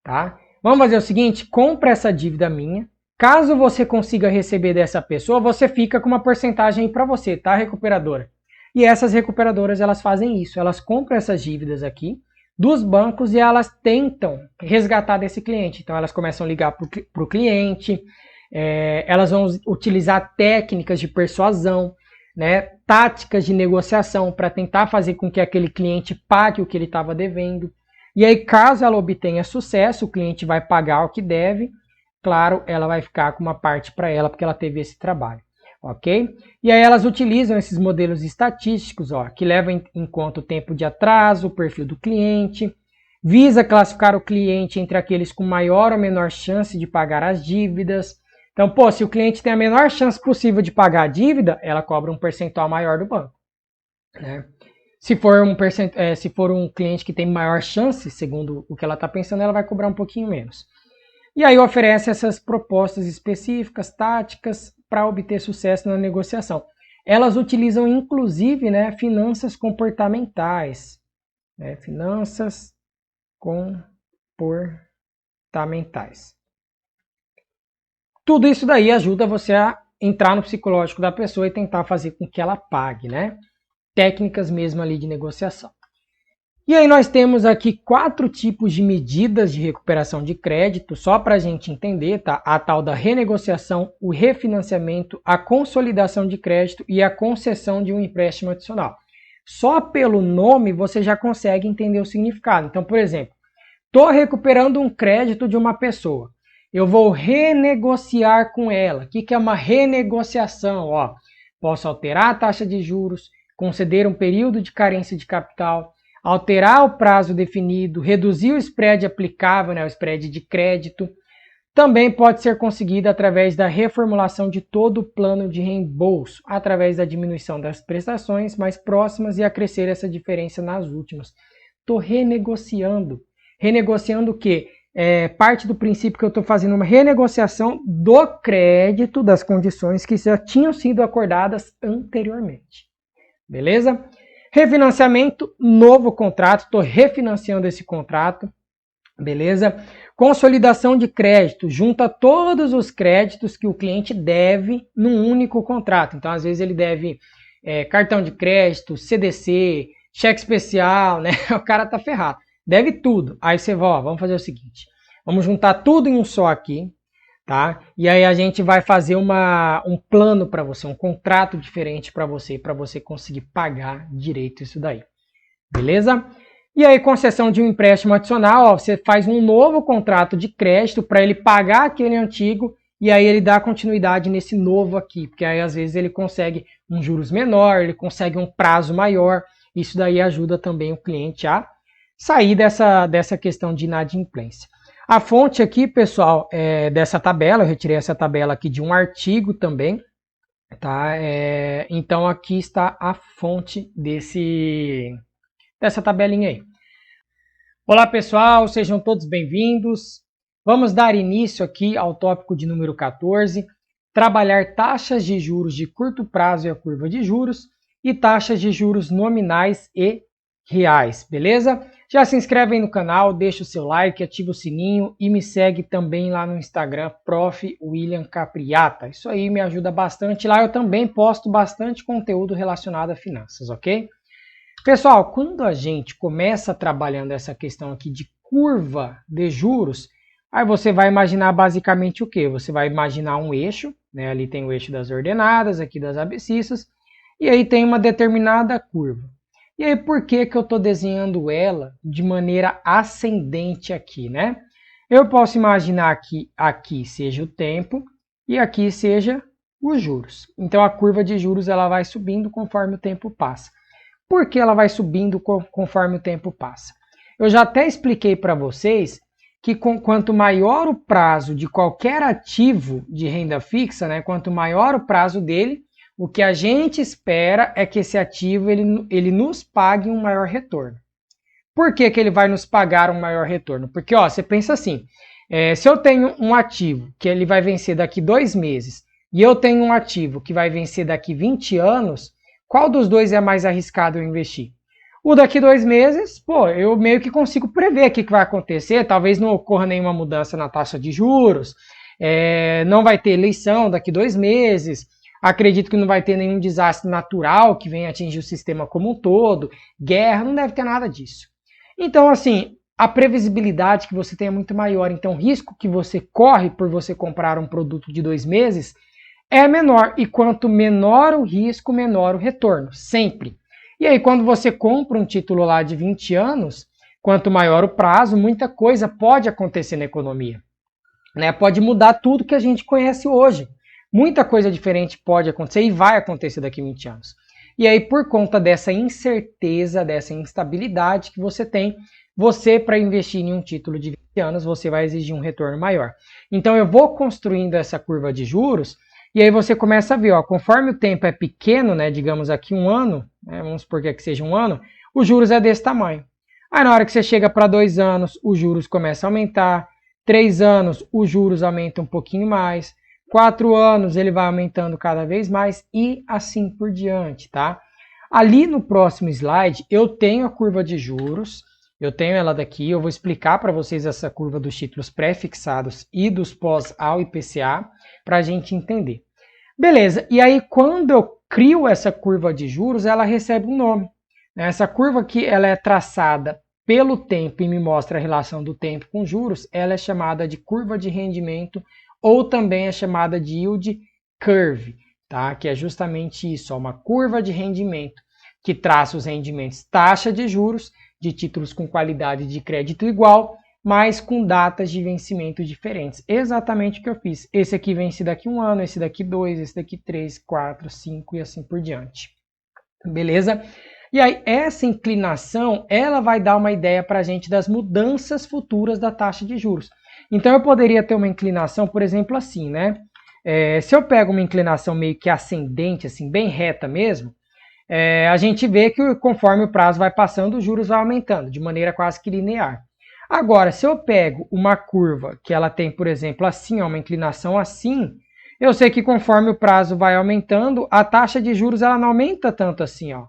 tá? Vamos fazer o seguinte, compra essa dívida minha. Caso você consiga receber dessa pessoa, você fica com uma porcentagem aí para você, tá, recuperadora? E essas recuperadoras, elas fazem isso, elas compram essas dívidas aqui dos bancos e elas tentam resgatar desse cliente. Então elas começam a ligar para o cliente, elas vão utilizar técnicas de persuasão, né, táticas de negociação para tentar fazer com que aquele cliente pague o que ele estava devendo. E aí, caso ela obtenha sucesso, o cliente vai pagar o que deve, claro, ela vai ficar com uma parte para ela, porque ela teve esse trabalho, ok? E aí elas utilizam esses modelos estatísticos, ó, que levam em conta o tempo de atraso, o perfil do cliente, visa classificar o cliente entre aqueles com maior ou menor chance de pagar as dívidas. Então, pô, se o cliente tem a menor chance possível de pagar a dívida, ela cobra um percentual maior do banco, né? Se for um cliente que tem maior chance, segundo o que ela está pensando, ela vai cobrar um pouquinho menos. E aí oferece essas propostas específicas, táticas, para obter sucesso na negociação. Elas utilizam, inclusive, né, finanças comportamentais. Né, finanças comportamentais. Tudo isso daí ajuda você a entrar no psicológico da pessoa e tentar fazer com que ela pague, né? Técnicas mesmo ali de negociação. E aí nós temos aqui 4 tipos de medidas de recuperação de crédito, só para a gente entender, tá? A tal da renegociação, o refinanciamento, a consolidação de crédito e a concessão de um empréstimo adicional. Só pelo nome você já consegue entender o significado. Então, por exemplo, estou recuperando um crédito de uma pessoa. Eu vou renegociar com ela. O que é uma renegociação? Ó, posso alterar a taxa de juros, conceder um período de carência de capital, alterar o prazo definido, reduzir o spread aplicável, né, o spread de crédito. Também pode ser conseguido através da reformulação de todo o plano de reembolso, através da diminuição das prestações mais próximas e acrescer essa diferença nas últimas. Estou renegociando. Renegociando o quê? Parte do princípio que eu estou fazendo uma renegociação do crédito, das condições que já tinham sido acordadas anteriormente. Beleza? Refinanciamento, novo contrato, estou refinanciando esse contrato, beleza? Consolidação de crédito, junta todos os créditos que o cliente deve num único contrato. Então, às vezes ele deve cartão de crédito, CDC, cheque especial, né? O cara tá ferrado, deve tudo. Aí você vai, ó, vamos fazer o seguinte, vamos juntar tudo em um só aqui, tá? E aí a gente vai fazer um plano para você, um contrato diferente para você conseguir pagar direito isso daí. Beleza? E aí, concessão de um empréstimo adicional, ó, você faz um novo contrato de crédito para ele pagar aquele antigo e aí ele dá continuidade nesse novo aqui, porque aí às vezes ele consegue um juros menor, ele consegue um prazo maior. Isso daí ajuda também o cliente a sair dessa questão de inadimplência. A fonte aqui, pessoal, dessa tabela, eu retirei essa tabela aqui de um artigo também, tá? Então aqui está a fonte dessa tabelinha aí. Olá, pessoal, sejam todos bem-vindos. Vamos dar início aqui ao tópico de número 14, trabalhar taxas de juros de curto prazo e a curva de juros e taxas de juros nominais e reais, beleza? Já se inscreve aí no canal, deixa o seu like, ativa o sininho e me segue também lá no Instagram, Prof. William Capriata. Isso aí me ajuda bastante. Lá eu também posto bastante conteúdo relacionado a finanças, ok? Pessoal, quando a gente começa trabalhando essa questão aqui de curva de juros, aí você vai imaginar basicamente o quê? Você vai imaginar um eixo, né? Ali tem o eixo das ordenadas, aqui das abscissas, e aí tem uma determinada curva. E aí, por que eu estou desenhando ela de maneira ascendente aqui, né? Eu posso imaginar que aqui seja o tempo e aqui seja os juros. Então, a curva de juros ela vai subindo conforme o tempo passa. Por que ela vai subindo conforme o tempo passa? Eu já até expliquei para vocês que quanto maior o prazo de qualquer ativo de renda fixa, né? Quanto maior o prazo dele, o que a gente espera é que esse ativo ele nos pague um maior retorno, Por que que ele vai nos pagar um maior retorno? Porque ó, você pensa assim, se eu tenho um ativo que ele vai vencer daqui 2 meses e eu tenho um ativo que vai vencer daqui 20 anos, qual dos dois é mais arriscado eu investir? O daqui 2 meses, pô, eu meio que consigo prever o que vai acontecer, talvez não ocorra nenhuma mudança na taxa de juros, não vai ter eleição daqui 2 meses, acredito que não vai ter nenhum desastre natural que venha atingir o sistema como um todo, guerra, não deve ter nada disso. Então, assim, a previsibilidade que você tem é muito maior, então o risco que você corre por você comprar um produto de 2 meses é menor, e quanto menor o risco, menor o retorno, sempre. E aí, quando você compra um título lá de 20 anos, quanto maior o prazo, muita coisa pode acontecer na economia. Né? Pode mudar tudo que a gente conhece hoje. Muita coisa diferente pode acontecer e vai acontecer daqui a 20 anos. E aí, por conta dessa incerteza, dessa instabilidade que você tem, você, para investir em um título de 20 anos, você vai exigir um retorno maior. Então, eu vou construindo essa curva de juros, e aí você começa a ver, ó, conforme o tempo é pequeno, né, digamos aqui 1 ano, né, vamos supor que seja 1 ano, os juros é desse tamanho. Aí na hora que você chega para 2 anos, os juros começam a aumentar, 3 anos, os juros aumentam um pouquinho mais, 4 anos ele vai aumentando cada vez mais e assim por diante, tá? Ali no próximo slide eu tenho a curva de juros, eu tenho ela daqui, eu vou explicar para vocês essa curva dos títulos pré-fixados e dos pós ao IPCA, para a gente entender. Beleza, e aí quando eu crio essa curva de juros, ela recebe um nome. Essa curva aqui, ela é traçada pelo tempo e me mostra a relação do tempo com juros, ela é chamada de curva de rendimento ou também é chamada de yield curve, tá? Que é justamente isso, uma curva de rendimento que traça os rendimentos taxa de juros de títulos com qualidade de crédito igual, mas com datas de vencimento diferentes. Exatamente o que eu fiz. Esse aqui vence daqui 1 ano, esse daqui 2, esse daqui 3, 4, 5 e assim por diante. Beleza? E aí, essa inclinação, ela vai dar uma ideia para a gente das mudanças futuras da taxa de juros. Então, eu poderia ter uma inclinação, por exemplo, assim, né? Se eu pego uma inclinação meio que ascendente, assim, bem reta mesmo, a gente vê que conforme o prazo vai passando, os juros vão aumentando, de maneira quase que linear. Agora, se eu pego uma curva que ela tem, por exemplo, assim, ó, uma inclinação assim, eu sei que conforme o prazo vai aumentando, a taxa de juros ela não aumenta tanto assim, ó.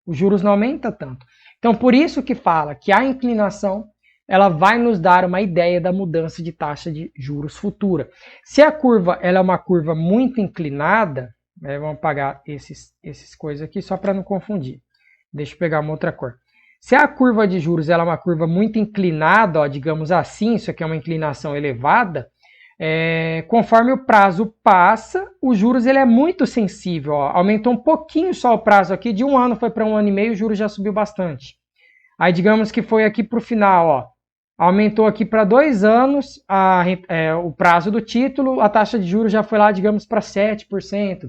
Os juros não aumentam tanto. Então, por isso que fala que a inclinação ela vai nos dar uma ideia da mudança de taxa de juros futura. Se a curva ela é uma curva muito inclinada, vamos apagar esses coisas aqui só para não confundir. Deixa eu pegar uma outra cor. Se a curva de juros ela é uma curva muito inclinada, ó, digamos assim, isso aqui é uma inclinação elevada, conforme o prazo passa, os juros ele é muito sensível. Ó, aumentou um pouquinho só o prazo aqui, de 1 ano foi para 1 ano e meio, o juros já subiu bastante. Aí digamos que foi aqui para o final, ó, aumentou aqui para 2 anos o prazo do título, a taxa de juros já foi lá, digamos, para 7%.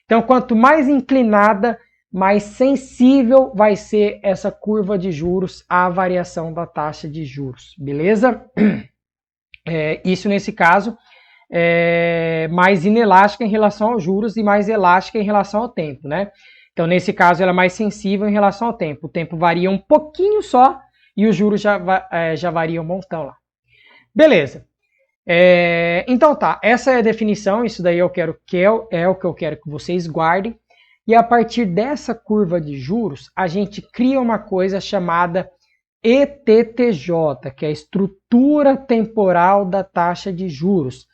Então, quanto mais inclinada, mais sensível vai ser essa curva de juros à variação da taxa de juros, beleza? Isso, nesse caso, é mais inelástica em relação aos juros e mais elástica em relação ao tempo, né? Então, nesse caso, ela é mais sensível em relação ao tempo. O tempo varia um pouquinho só e os juros já variam um montão lá. Beleza. Então, tá. Essa é a definição. Isso daí é o que eu quero que vocês guardem. E a partir dessa curva de juros, a gente cria uma coisa chamada ETTJ, que é a estrutura temporal da taxa de juros.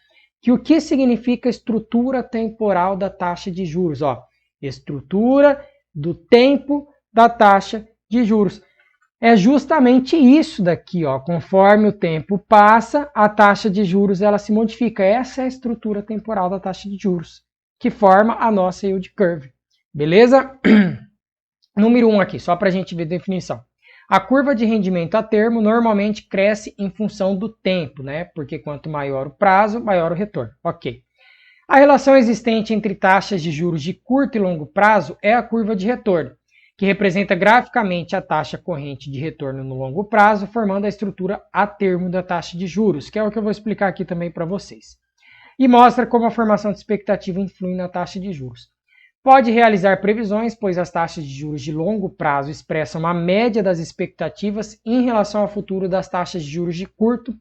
O que significa estrutura temporal da taxa de juros? Ó, estrutura do tempo da taxa de juros. É justamente isso daqui, ó. Conforme o tempo passa, a taxa de juros ela se modifica. Essa é a estrutura temporal da taxa de juros, que forma a nossa yield curve. Beleza? Número 1 aqui, só para a gente ver a definição. A curva de rendimento a termo normalmente cresce em função do tempo, né? Porque quanto maior o prazo, maior o retorno. Ok. A relação existente entre taxas de juros de curto e longo prazo é a curva de retorno, que representa graficamente a taxa corrente de retorno no longo prazo, formando a estrutura a termo da taxa de juros, que é o que eu vou explicar aqui também para vocês. E mostra como a formação de expectativa influi na taxa de juros. Pode realizar previsões, pois as taxas de juros de longo prazo expressam uma média das expectativas em relação ao futuro das taxas de juros de curto,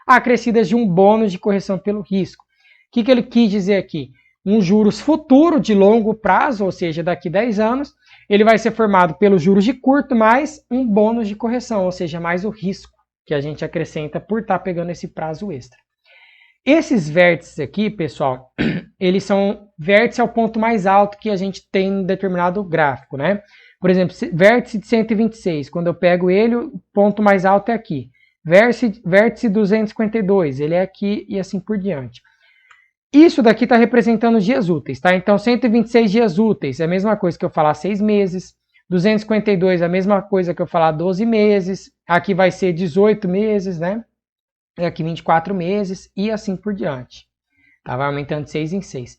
acrescidas de um bônus de correção pelo risco. O que ele quis dizer aqui? Um juros futuro de longo prazo, ou seja, daqui 10 anos, ele vai ser formado pelos juros de curto mais um bônus de correção, ou seja, mais o risco que a gente acrescenta por estar pegando esse prazo extra. Esses vértices aqui, pessoal, eles são vértice ao ponto mais alto que a gente tem em determinado gráfico, né? Por exemplo, vértice de 126, quando eu pego ele, o ponto mais alto é aqui. Vértice 252, ele é aqui e assim por diante. Isso daqui está representando os dias úteis, tá? Então, 126 dias úteis é a mesma coisa que eu falar 6 meses. 252 é a mesma coisa que eu falar 12 meses. Aqui vai ser 18 meses, né? Aqui 24 meses e assim por diante. Tá? Vai aumentando de 6 em 6.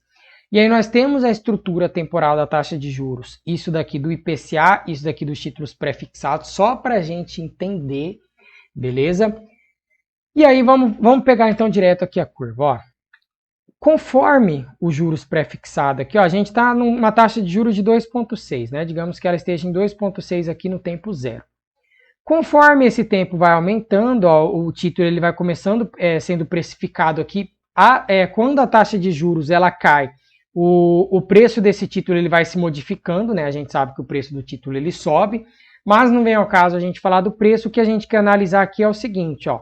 E aí nós temos a estrutura temporal da taxa de juros. Isso daqui do IPCA, isso daqui dos títulos pré-fixados, só para a gente entender, beleza? E aí vamos pegar então direto aqui a curva, ó. Conforme os juros pré-fixados aqui, ó, a gente está numa taxa de juros de 2,6, né? Digamos que ela esteja em 2,6 aqui no tempo zero. Conforme esse tempo vai aumentando, ó, o título ele vai começando sendo precificado aqui. Quando a taxa de juros ela cai, o preço desse título ele vai se modificando, né? A gente sabe que o preço do título ele sobe, mas não vem ao caso a gente falar do preço. O que a gente quer analisar aqui é o seguinte, ó,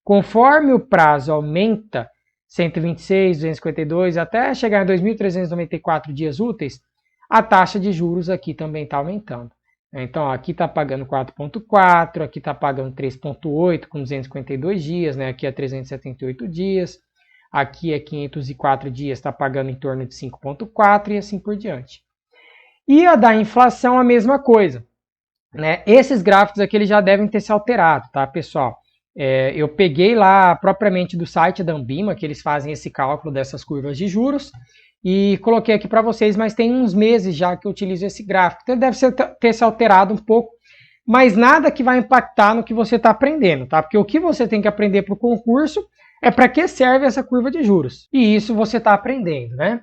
conforme o prazo aumenta, 126, 252, até chegar em 2.394 dias úteis, a taxa de juros aqui também está aumentando. Então, ó, aqui está pagando 4,4, aqui está pagando 3,8 com 252 dias, né? Aqui é 378 dias, aqui é 504 dias, está pagando em torno de 5,4 e assim por diante. E a da inflação a mesma coisa, né? Esses gráficos aqui eles já devem ter se alterado, tá, pessoal? Eu peguei lá propriamente do site da Ambima, que eles fazem esse cálculo dessas curvas de juros, e coloquei aqui para vocês, mas tem uns meses já que eu utilizo esse gráfico. Então ele deve ter se alterado um pouco, mas nada que vai impactar no que você está aprendendo, tá? Porque o que você tem que aprender para o concurso é para que serve essa curva de juros. E isso você está aprendendo, né?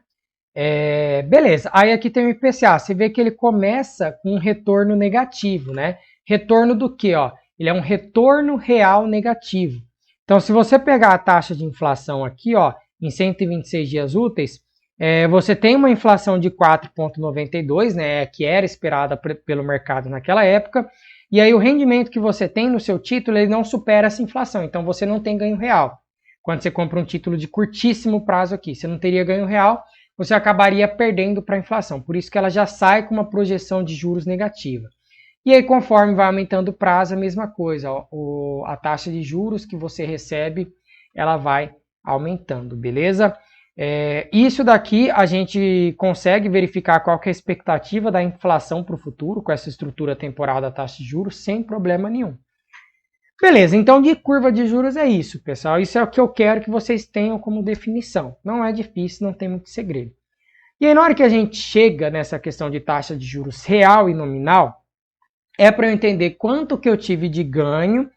Beleza, aí aqui tem o IPCA, você vê que ele começa com um retorno negativo, né? Retorno do quê, ó? Ele é um retorno real negativo. Então, se você pegar a taxa de inflação aqui, ó, em 126 dias úteis, você tem uma inflação de 4,92, né, que era esperada pelo mercado naquela época, e aí o rendimento que você tem no seu título, ele não supera essa inflação, então você não tem ganho real. Quando você compra um título de curtíssimo prazo aqui, você não teria ganho real, você acabaria perdendo para a inflação, por isso que ela já sai com uma projeção de juros negativa. E aí, conforme vai aumentando o prazo, a mesma coisa, ó, a taxa de juros que você recebe, ela vai aumentando, beleza? Isso daqui a gente consegue verificar qual que é a expectativa da inflação para o futuro, com essa estrutura temporal da taxa de juros, sem problema nenhum. Beleza, então de curva de juros é isso, pessoal. Isso é o que eu quero que vocês tenham como definição. Não é difícil, não tem muito segredo. E aí, na hora que a gente chega nessa questão de taxa de juros real e nominal, é para eu entender quanto que eu tive de ganho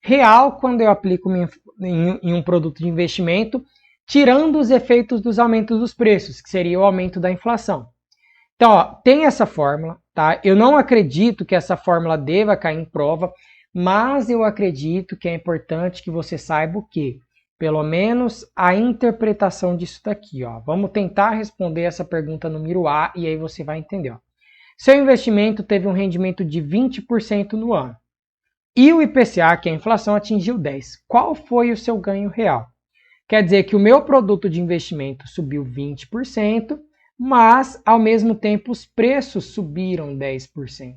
real quando eu aplico em um produto de investimento, tirando os efeitos dos aumentos dos preços, que seria o aumento da inflação. Então, ó, tem essa fórmula, tá? Eu não acredito que essa fórmula deva cair em prova, mas eu acredito que é importante que você saiba o quê? Pelo menos a interpretação disso daqui, ó. Vamos tentar responder essa pergunta número A e aí você vai entender, ó. Seu investimento teve um rendimento de 20% no ano. E o IPCA, que é a inflação, atingiu 10%. Qual foi o seu ganho real? Quer dizer que o meu produto de investimento subiu 20%, mas, ao mesmo tempo, os preços subiram 10%.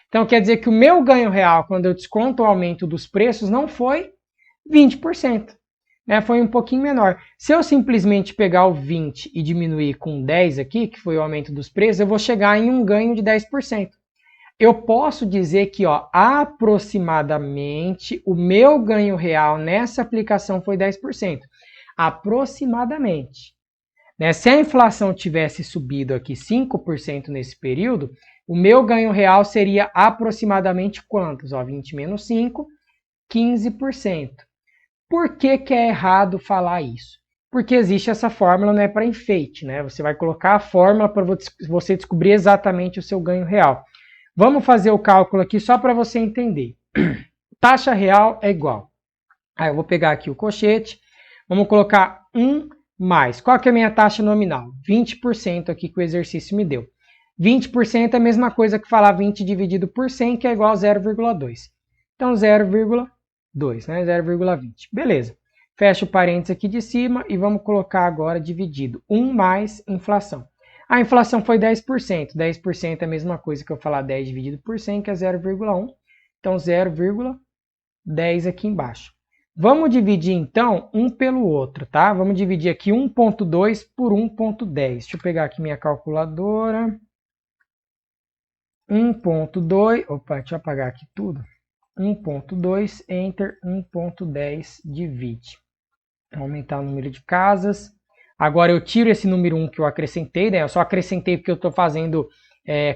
Então, quer dizer que o meu ganho real, quando eu desconto o aumento dos preços, não foi 20%. Né? Foi um pouquinho menor. Se eu simplesmente pegar o 20 e diminuir com 10 aqui, que foi o aumento dos preços, eu vou chegar em um ganho de 10%. Eu posso dizer que, ó, aproximadamente, o meu ganho real nessa aplicação foi 10%. Aproximadamente. Né? Se a inflação tivesse subido aqui 5% nesse período, o meu ganho real seria aproximadamente quantos? Ó, 20 menos 5, 15%. Por que que é errado falar isso? porque existe essa fórmula, não é para enfeite, né? Você vai colocar a fórmula para você descobrir exatamente o seu ganho real. Vamos fazer o cálculo aqui só para você entender. Taxa real é igual. Aí eu vou pegar aqui o colchete, vamos colocar 1 mais. Qual que é a minha taxa nominal? 20% aqui que o exercício me deu. 20% é a mesma coisa que falar 20 dividido por 100, que é igual a 0,2. Então 0,2, né? 0,20. Beleza. Fecha o parênteses aqui de cima e vamos colocar agora dividido 1 mais inflação. A inflação foi 10%. 10% é a mesma coisa que eu falar 10 dividido por 100, que é 0,1. Então 0,10 aqui embaixo. Vamos dividir então um pelo outro, tá? Vamos dividir aqui 1,2 por 1,10. Deixa eu pegar aqui minha calculadora. 1,2, opa, deixa eu apagar aqui tudo. 1,2, enter, 1,10, divide. Vou aumentar o número de casas. Agora eu tiro esse número 1 que eu acrescentei, né? Eu só acrescentei porque eu estou fazendo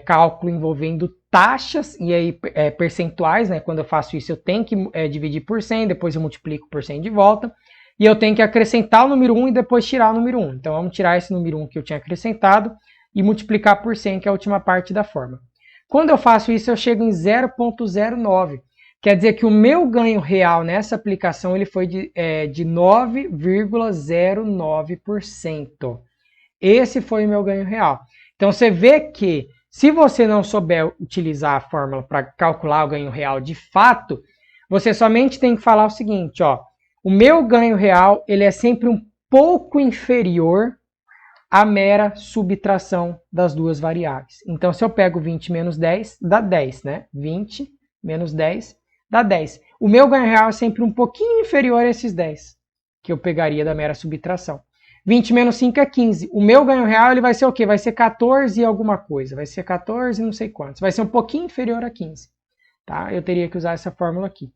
cálculo envolvendo taxas e aí percentuais, né? Quando eu faço isso eu tenho que dividir por 100, depois eu multiplico por 100 de volta. E eu tenho que acrescentar o número 1 e depois tirar o número 1. Então vamos tirar esse número 1 que eu tinha acrescentado e multiplicar por 100, que é a última parte da forma. Quando eu faço isso eu chego em 0,09. Quer dizer que o meu ganho real nessa aplicação ele foi de 9,09%. Esse foi o meu ganho real. Então você vê que se você não souber utilizar a fórmula para calcular o ganho real de fato, você somente tem que falar o seguinte, ó, o meu ganho real ele é sempre um pouco inferior à mera subtração das duas variáveis. Então se eu pego 20 menos 10, dá 10, né? 20 menos 10 dá 10. O meu ganho real é sempre um pouquinho inferior a esses 10, que eu pegaria da mera subtração. 20 menos 5 é 15. O meu ganho real ele vai ser o quê? Vai ser 14 e alguma coisa. Vai ser 14 não sei quantos. Vai ser um pouquinho inferior a 15. Tá? Eu teria que usar essa fórmula aqui.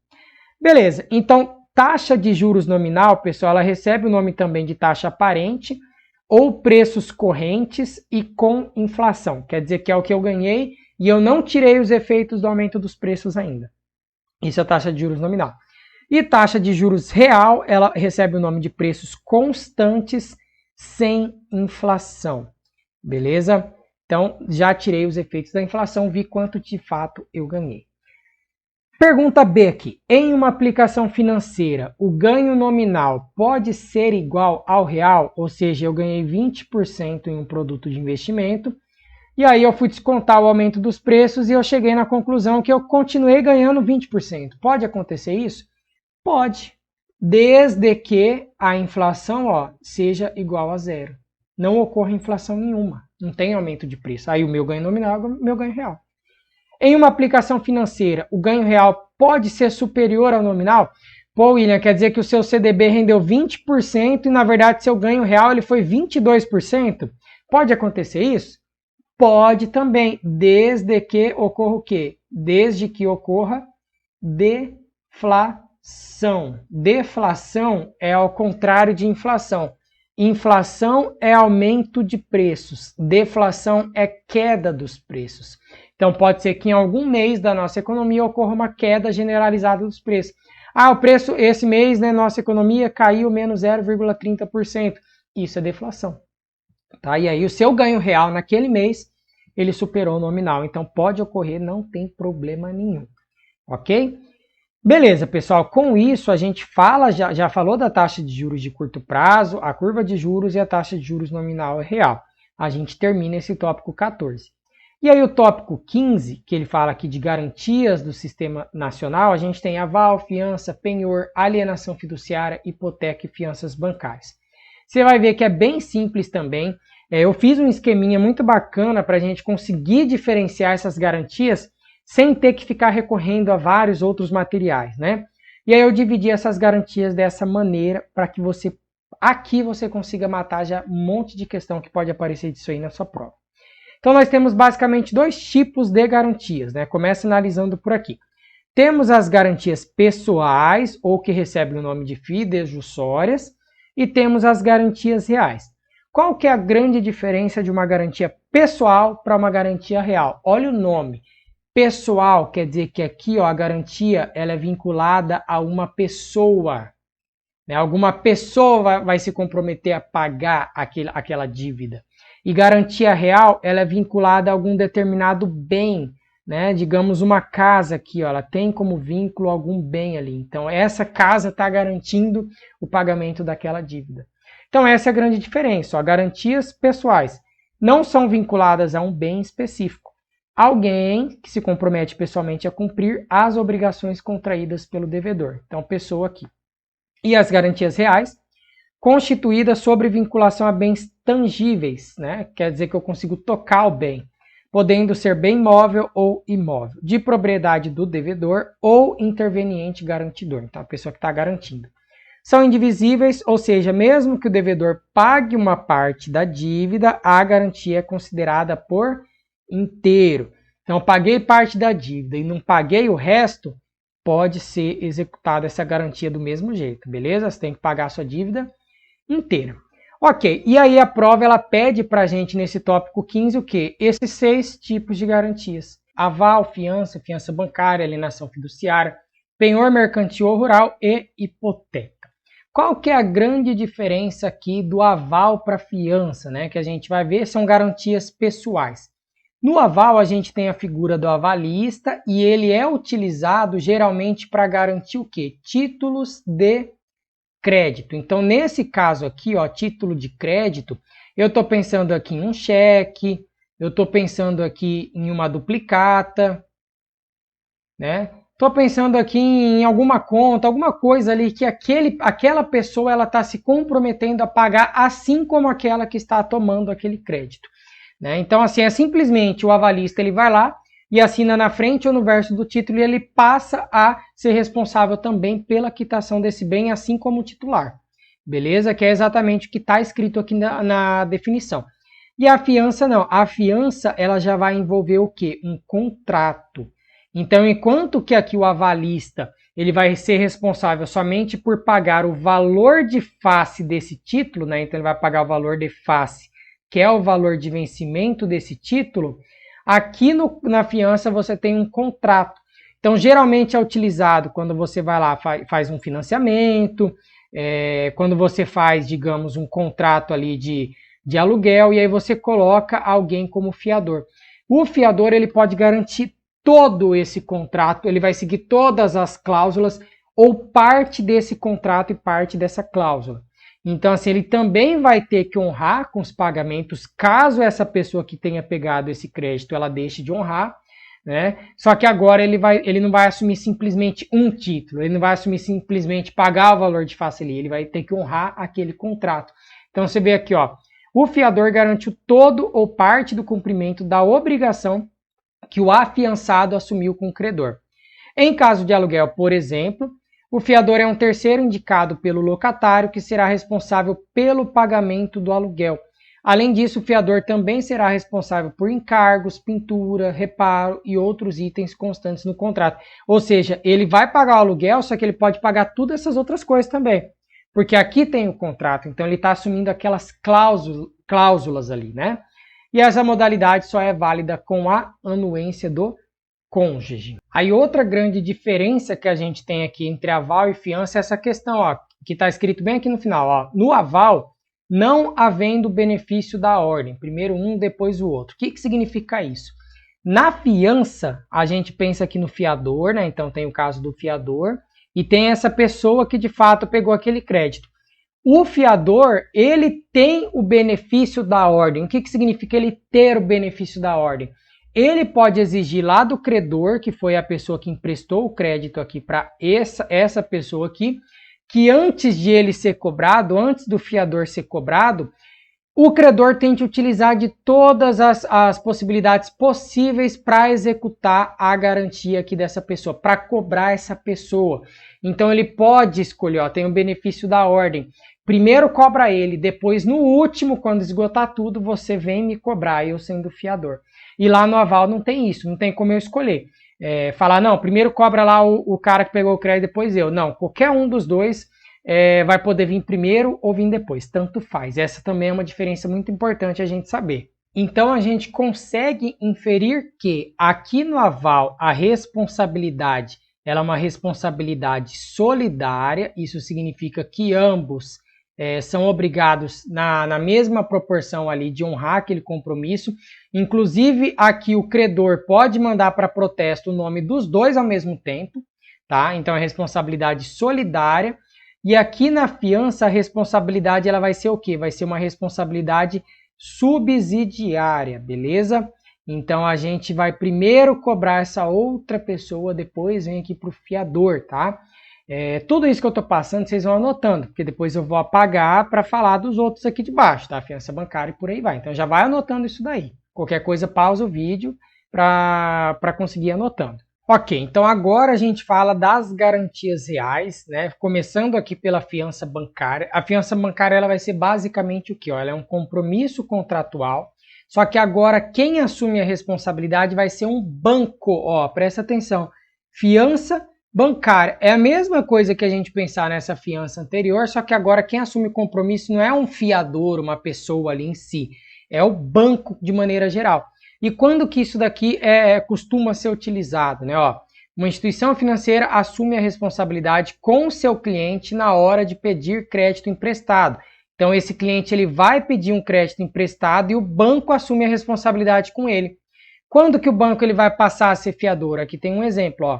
Beleza. Então, taxa de juros nominal, pessoal, ela recebe o nome também de taxa aparente ou preços correntes e com inflação. Quer dizer que é o que eu ganhei e eu não tirei os efeitos do aumento dos preços ainda. Isso é a taxa de juros nominal. E taxa de juros real, ela recebe o nome de preços constantes sem inflação. Beleza? Então, já tirei os efeitos da inflação, vi quanto de fato eu ganhei. Pergunta B aqui. Em uma aplicação financeira, o ganho nominal pode ser igual ao real? Ou seja, eu ganhei 20% em um produto de investimento. E aí eu fui descontar o aumento dos preços e eu cheguei na conclusão que eu continuei ganhando 20%. Pode acontecer isso? Pode, desde que a inflação seja igual a zero. Não ocorra inflação nenhuma, não tem aumento de preço. Aí o meu ganho nominal é o meu ganho real. Em uma aplicação financeira, o ganho real pode ser superior ao nominal? Pô, William, quer dizer que o seu CDB rendeu 20% e na verdade seu ganho real ele foi 22%? Pode acontecer isso? Pode também, desde que ocorra o quê? Desde que ocorra deflação. Deflação é ao contrário de inflação. Inflação é aumento de preços. Deflação é queda dos preços. Então pode ser que em algum mês da nossa economia ocorra uma queda generalizada dos preços. Ah, o preço esse mês, né, nossa economia caiu menos 0,30%. Isso é deflação. Tá? E aí o seu ganho real naquele mês, ele superou o nominal. Então pode ocorrer, não tem problema nenhum. Ok? Beleza, pessoal. Com isso a gente já falou da taxa de juros de curto prazo, a curva de juros e a taxa de juros nominal e real. A gente termina esse tópico 14. E aí o tópico 15, que ele fala aqui de garantias do sistema nacional, a gente tem aval, fiança, penhor, alienação fiduciária, hipoteca e fianças bancárias. Você vai ver que é bem simples também. Eu fiz um esqueminha muito bacana para a gente conseguir diferenciar essas garantias sem ter que ficar recorrendo a vários outros materiais, né? E aí eu dividi essas garantias dessa maneira para que você consiga matar já um monte de questão que pode aparecer disso aí na sua prova. Então nós temos basicamente dois tipos de garantias, né? Começa analisando por aqui. Temos as garantias pessoais, ou que recebem o nome de fidejussórias, e temos as garantias reais. Qual que é a grande diferença de uma garantia pessoal para uma garantia real? Olha o nome. Pessoal quer dizer que aqui a garantia ela é vinculada a uma pessoa. né? Alguma pessoa vai se comprometer a pagar aquela dívida. E garantia real, ela é vinculada a algum determinado bem, né? Digamos uma casa aqui, ó, ela tem como vínculo algum bem ali. Então essa casa está garantindo o pagamento daquela dívida. Então essa é a grande diferença. Ó, garantias pessoais não são vinculadas a um bem específico. Alguém que se compromete pessoalmente a cumprir as obrigações contraídas pelo devedor. Então pessoa aqui. E as garantias reais, constituídas sobre vinculação a bens tangíveis, né? Quer dizer que eu consigo tocar o bem, podendo ser bem móvel ou imóvel, de propriedade do devedor ou interveniente garantidor, então a pessoa que está garantindo. São indivisíveis, ou seja, mesmo que o devedor pague uma parte da dívida, a garantia é considerada por inteiro. Então, paguei parte da dívida e não paguei o resto, pode ser executada essa garantia do mesmo jeito, beleza? Você tem que pagar a sua dívida inteira. Ok, e aí a prova ela pede para a gente nesse tópico 15 o quê? Esses 6 tipos de garantias. Aval, fiança, fiança bancária, alienação fiduciária, penhor mercantil ou rural e hipoteca. Qual que é a grande diferença aqui do aval para fiança, né? Que a gente vai ver são garantias pessoais. No aval a gente tem a figura do avalista e ele é utilizado geralmente para garantir o quê? Títulos de crédito. Então, nesse caso aqui, ó, título de crédito, eu estou pensando aqui em um cheque, eu estou pensando aqui em uma duplicata, né? Estou pensando aqui em alguma conta, alguma coisa ali que aquela pessoa ela está se comprometendo a pagar, assim como aquela que está tomando aquele crédito, né? Então, assim, é simplesmente o avalista ele vai lá e assina na frente ou no verso do título e ele passa a ser responsável também pela quitação desse bem, assim como o titular. Beleza? Que é exatamente o que está escrito aqui na definição. E a fiança não. A fiança ela já vai envolver o quê? Um contrato. Então, enquanto que aqui o avalista ele vai ser responsável somente por pagar o valor de face desse título, né? Então ele vai pagar o valor de face, que é o valor de vencimento desse título. Aqui na fiança você tem um contrato. Então, geralmente é utilizado quando você vai lá, faz um financiamento, quando você faz, digamos, um contrato ali de aluguel, e aí você coloca alguém como fiador. O fiador ele pode garantir todo esse contrato, ele vai seguir todas as cláusulas ou parte desse contrato e parte dessa cláusula. Então, assim, ele também vai ter que honrar com os pagamentos, caso essa pessoa que tenha pegado esse crédito, ela deixe de honrar, né? Só que agora ele não vai assumir simplesmente um título, ele não vai assumir simplesmente pagar o valor de face ali, ele vai ter que honrar aquele contrato. Então, você vê aqui, ó, o fiador garante todo ou parte do cumprimento da obrigação que o afiançado assumiu com o credor. Em caso de aluguel, por exemplo, o fiador é um terceiro indicado pelo locatário que será responsável pelo pagamento do aluguel. Além disso, o fiador também será responsável por encargos, pintura, reparo e outros itens constantes no contrato. Ou seja, ele vai pagar o aluguel, só que ele pode pagar todas essas outras coisas também. Porque aqui tem o contrato, então ele está assumindo aquelas cláusulas ali, né? E essa modalidade só é válida com a anuência do cônjuge. Aí outra grande diferença que a gente tem aqui entre aval e fiança é essa questão, ó, que está escrito bem aqui no final. Ó, no aval, não havendo benefício da ordem. Primeiro um, depois o outro. O que significa isso? Na fiança, a gente pensa aqui no fiador, né? Então tem o caso do fiador e tem essa pessoa que de fato pegou aquele crédito. O fiador, ele tem o benefício da ordem. O que significa ele ter o benefício da ordem? Ele pode exigir lá do credor, que foi a pessoa que emprestou o crédito aqui para essa pessoa aqui, que antes de ele ser cobrado, antes do fiador ser cobrado, o credor tem que utilizar de todas as possibilidades possíveis para executar a garantia aqui dessa pessoa, para cobrar essa pessoa. Então ele pode escolher, ó, tem o benefício da ordem. Primeiro cobra ele, depois no último, quando esgotar tudo, você vem me cobrar, eu sendo fiador. E lá no aval não tem isso, não tem como eu escolher. Falar, não, primeiro cobra lá o cara que pegou o crédito, depois eu. Não, qualquer um dos dois vai poder vir primeiro ou vir depois, tanto faz. Essa também é uma diferença muito importante a gente saber. Então a gente consegue inferir que aqui no aval a responsabilidade ela é uma responsabilidade solidária, isso significa que ambos são obrigados na mesma proporção ali de honrar aquele compromisso. Inclusive, aqui o credor pode mandar para protesto o nome dos dois ao mesmo tempo, tá? Então é responsabilidade solidária. E aqui na fiança a responsabilidade ela vai ser o quê? Vai ser uma responsabilidade subsidiária, beleza? Então a gente vai primeiro cobrar essa outra pessoa, depois vem aqui para o fiador, tá? Tudo isso que eu estou passando, vocês vão anotando, porque depois eu vou apagar para falar dos outros aqui de baixo, tá? Fiança bancária e por aí vai. Então já vai anotando isso daí. Qualquer coisa, pausa o vídeo para conseguir ir anotando. Ok, então agora a gente fala das garantias reais, né? Começando aqui pela fiança bancária. A fiança bancária ela vai ser basicamente o quê? Ela é um compromisso contratual, só que agora quem assume a responsabilidade vai ser um banco. Ó, presta atenção. Fiança bancária. É a mesma coisa que a gente pensar nessa fiança anterior, só que agora quem assume o compromisso não é um fiador, uma pessoa ali em si, é o banco de maneira geral. E quando que isso daqui costuma ser utilizado, né? Ó, uma instituição financeira assume a responsabilidade com o seu cliente na hora de pedir crédito emprestado. Então esse cliente ele vai pedir um crédito emprestado e o banco assume a responsabilidade com ele. Quando que o banco ele vai passar a ser fiador? Aqui tem um exemplo, ó.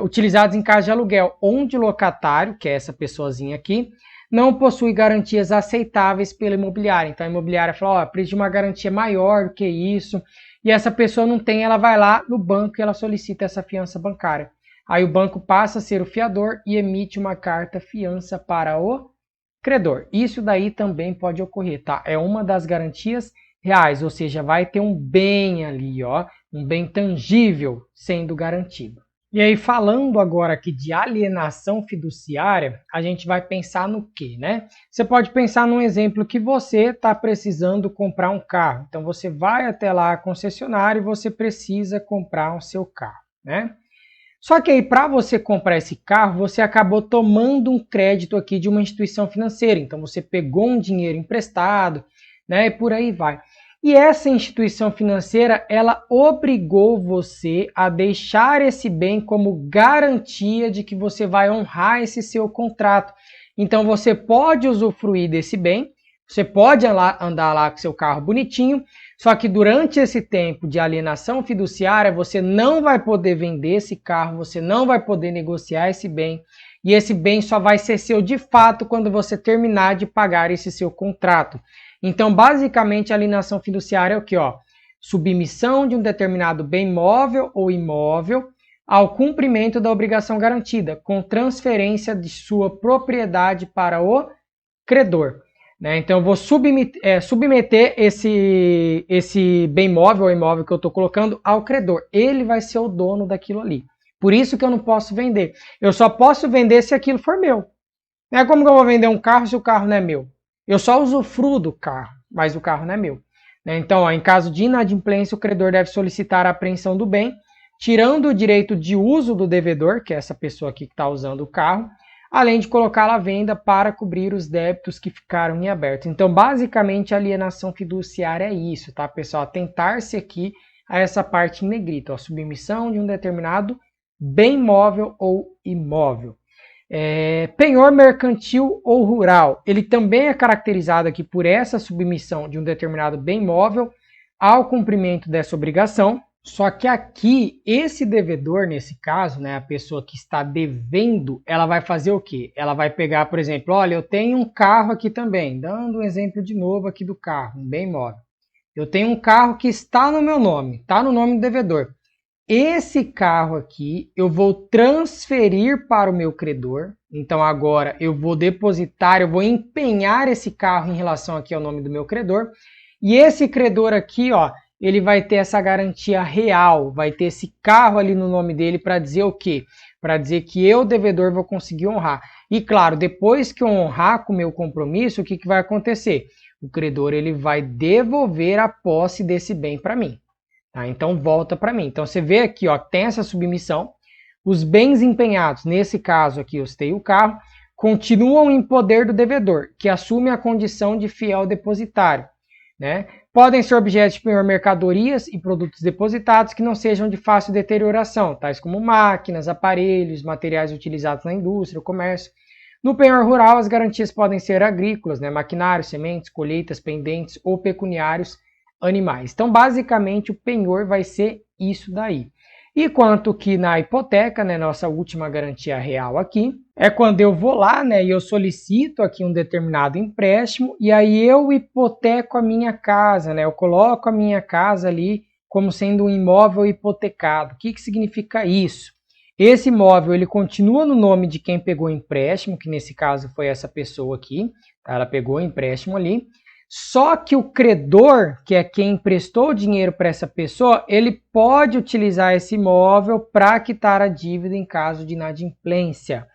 Utilizados em caso de aluguel, onde o locatário, que é essa pessoazinha aqui, não possui garantias aceitáveis pela imobiliária. Então a imobiliária fala, preciso de uma garantia maior do que isso, e essa pessoa não tem, ela vai lá no banco e ela solicita essa fiança bancária. Aí o banco passa a ser o fiador e emite uma carta fiança para o credor. Isso daí também pode ocorrer, tá? É uma das garantias reais, ou seja, vai ter um bem ali, ó, um bem tangível sendo garantido. E aí, falando agora aqui de alienação fiduciária, a gente vai pensar no quê, né? Você pode pensar num exemplo que você está precisando comprar um carro. Então, você vai até lá a concessionária e você precisa comprar o seu carro, né? Só que aí, para você comprar esse carro, você acabou tomando um crédito aqui de uma instituição financeira. Então, você pegou um dinheiro emprestado, né? E por aí vai. E essa instituição financeira, ela obrigou você a deixar esse bem como garantia de que você vai honrar esse seu contrato. Então você pode usufruir desse bem, você pode andar lá com seu carro bonitinho, só que durante esse tempo de alienação fiduciária, você não vai poder vender esse carro, você não vai poder negociar esse bem, e esse bem só vai ser seu de fato quando você terminar de pagar esse seu contrato. Então, basicamente, a alienação fiduciária é o que? Submissão de um determinado bem móvel ou imóvel ao cumprimento da obrigação garantida, com transferência de sua propriedade para o credor. Né? Então, eu vou submeter esse bem móvel ou imóvel que eu estou colocando ao credor. Ele vai ser o dono daquilo ali. Por isso que eu não posso vender. Eu só posso vender se aquilo for meu. Não é como que eu vou vender um carro se o carro não é meu. Eu só usufruo do carro, mas o carro não é meu. Então, em caso de inadimplência, o credor deve solicitar a apreensão do bem, tirando o direito de uso do devedor, que é essa pessoa aqui que está usando o carro, além de colocá-la à venda para cobrir os débitos que ficaram em aberto. Então, basicamente, a alienação fiduciária é isso, tá, pessoal? Atentar-se aqui a essa parte em negrito, a submissão de um determinado bem móvel ou imóvel. Penhor mercantil ou rural, ele também é caracterizado aqui por essa submissão de um determinado bem móvel ao cumprimento dessa obrigação, só que aqui, esse devedor, nesse caso, né, a pessoa que está devendo, ela vai fazer o quê? Ela vai pegar, por exemplo, olha, eu tenho um carro aqui também, dando um exemplo de novo aqui do carro, um bem móvel. Eu tenho um carro que está no meu nome, está no nome do devedor. Esse carro aqui eu vou transferir para o meu credor. Então agora eu vou depositar, eu vou empenhar esse carro em relação aqui ao nome do meu credor. E esse credor aqui, ó, ele vai ter essa garantia real, vai ter esse carro ali no nome dele para dizer o quê? Para dizer que eu, devedor, vou conseguir honrar. E claro, depois que eu honrar com o meu compromisso, o que vai acontecer? O credor ele vai devolver a posse desse bem para mim. Tá? Então volta para mim. Então você vê aqui, ó, tem essa submissão. Os bens empenhados, nesse caso aqui eu citei o carro, continuam em poder do devedor, que assume a condição de fiel depositário. né? Podem ser objetos de penhor mercadorias e produtos depositados que não sejam de fácil deterioração, tais como máquinas, aparelhos, materiais utilizados na indústria, o comércio. No penhor rural, as garantias podem ser agrícolas, né? Maquinários, sementes, colheitas, pendentes ou pecuniários animais. Então, basicamente, o penhor vai ser isso daí. E quanto que na hipoteca, né, nossa última garantia real aqui, é quando eu vou lá, né, e eu solicito aqui um determinado empréstimo, e aí eu hipoteco a minha casa, né, eu coloco a minha casa ali como sendo um imóvel hipotecado. O que significa isso? Esse imóvel, ele continua no nome de quem pegou o empréstimo, que nesse caso foi essa pessoa aqui, tá? Ela pegou o empréstimo ali, só que o credor, que é quem emprestou o dinheiro para essa pessoa, ele pode utilizar esse imóvel para quitar a dívida em caso de inadimplência.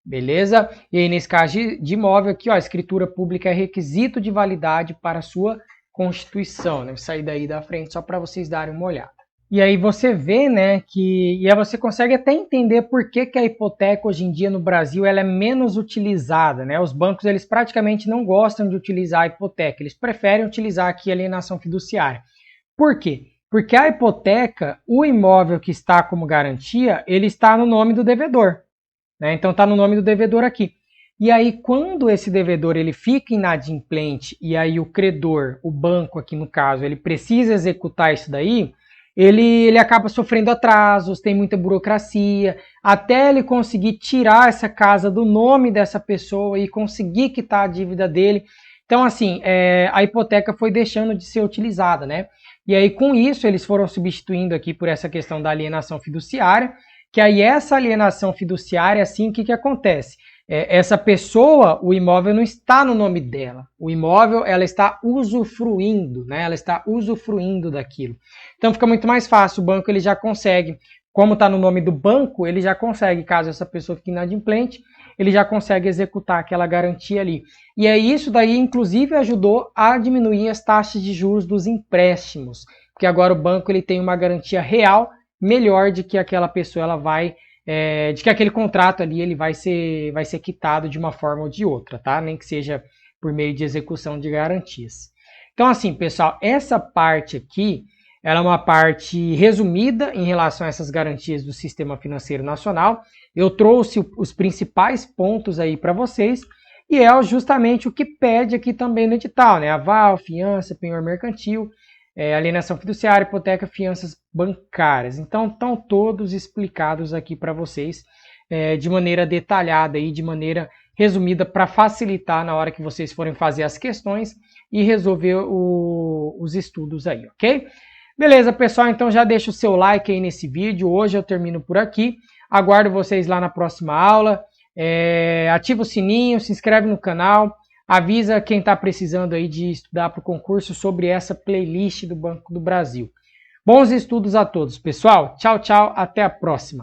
Beleza? E aí, nesse caso de imóvel aqui, ó, a escritura pública é requisito de validade para a sua constituição. Né? Vou sair daí da frente só para vocês darem uma olhada. E aí você vê, né, e aí você consegue até entender por que a hipoteca hoje em dia no Brasil ela é menos utilizada, né? Os bancos eles praticamente não gostam de utilizar a hipoteca, eles preferem utilizar aqui a alienação fiduciária. Por quê? Porque a hipoteca, o imóvel que está como garantia, ele está no nome do devedor, né? Então está no nome do devedor aqui. E aí quando esse devedor ele fica inadimplente e aí o credor, o banco aqui no caso, ele precisa executar isso daí, ele acaba sofrendo atrasos, tem muita burocracia, até ele conseguir tirar essa casa do nome dessa pessoa e conseguir quitar a dívida dele. Então, assim, a hipoteca foi deixando de ser utilizada, né? E aí, com isso, eles foram substituindo aqui por essa questão da alienação fiduciária, que aí essa alienação fiduciária, assim, o que acontece? Essa pessoa, o imóvel não está no nome dela. O imóvel, ela está usufruindo, né? Ela está usufruindo daquilo. Então fica muito mais fácil. O banco ele já consegue, como está no nome do banco, ele já consegue, caso essa pessoa fique inadimplente, ele já consegue executar aquela garantia ali. E aí isso daí, inclusive, ajudou a diminuir as taxas de juros dos empréstimos. Porque agora o banco ele tem uma garantia real melhor de que aquela pessoa ela vai... de que aquele contrato ali ele vai ser quitado de uma forma ou de outra, tá? Nem que seja por meio de execução de garantias. Então, assim, pessoal, essa parte aqui, ela é uma parte resumida em relação a essas garantias do Sistema Financeiro Nacional. Eu trouxe os principais pontos aí para vocês e é justamente o que pede aqui também no edital, né? Aval, fiança, penhor mercantil, alienação fiduciária, hipoteca, fianças bancárias. Então, estão todos explicados aqui para vocês de maneira detalhada e de maneira resumida para facilitar na hora que vocês forem fazer as questões e resolver os estudos aí, ok? Beleza, pessoal, então já deixa o seu like aí nesse vídeo. Hoje eu termino por aqui. Aguardo vocês lá na próxima aula. Ativa o sininho, se inscreve no canal. Avisa quem está precisando aí de estudar para o concurso sobre essa playlist do Banco do Brasil. Bons estudos a todos, pessoal. Tchau, tchau. Até a próxima.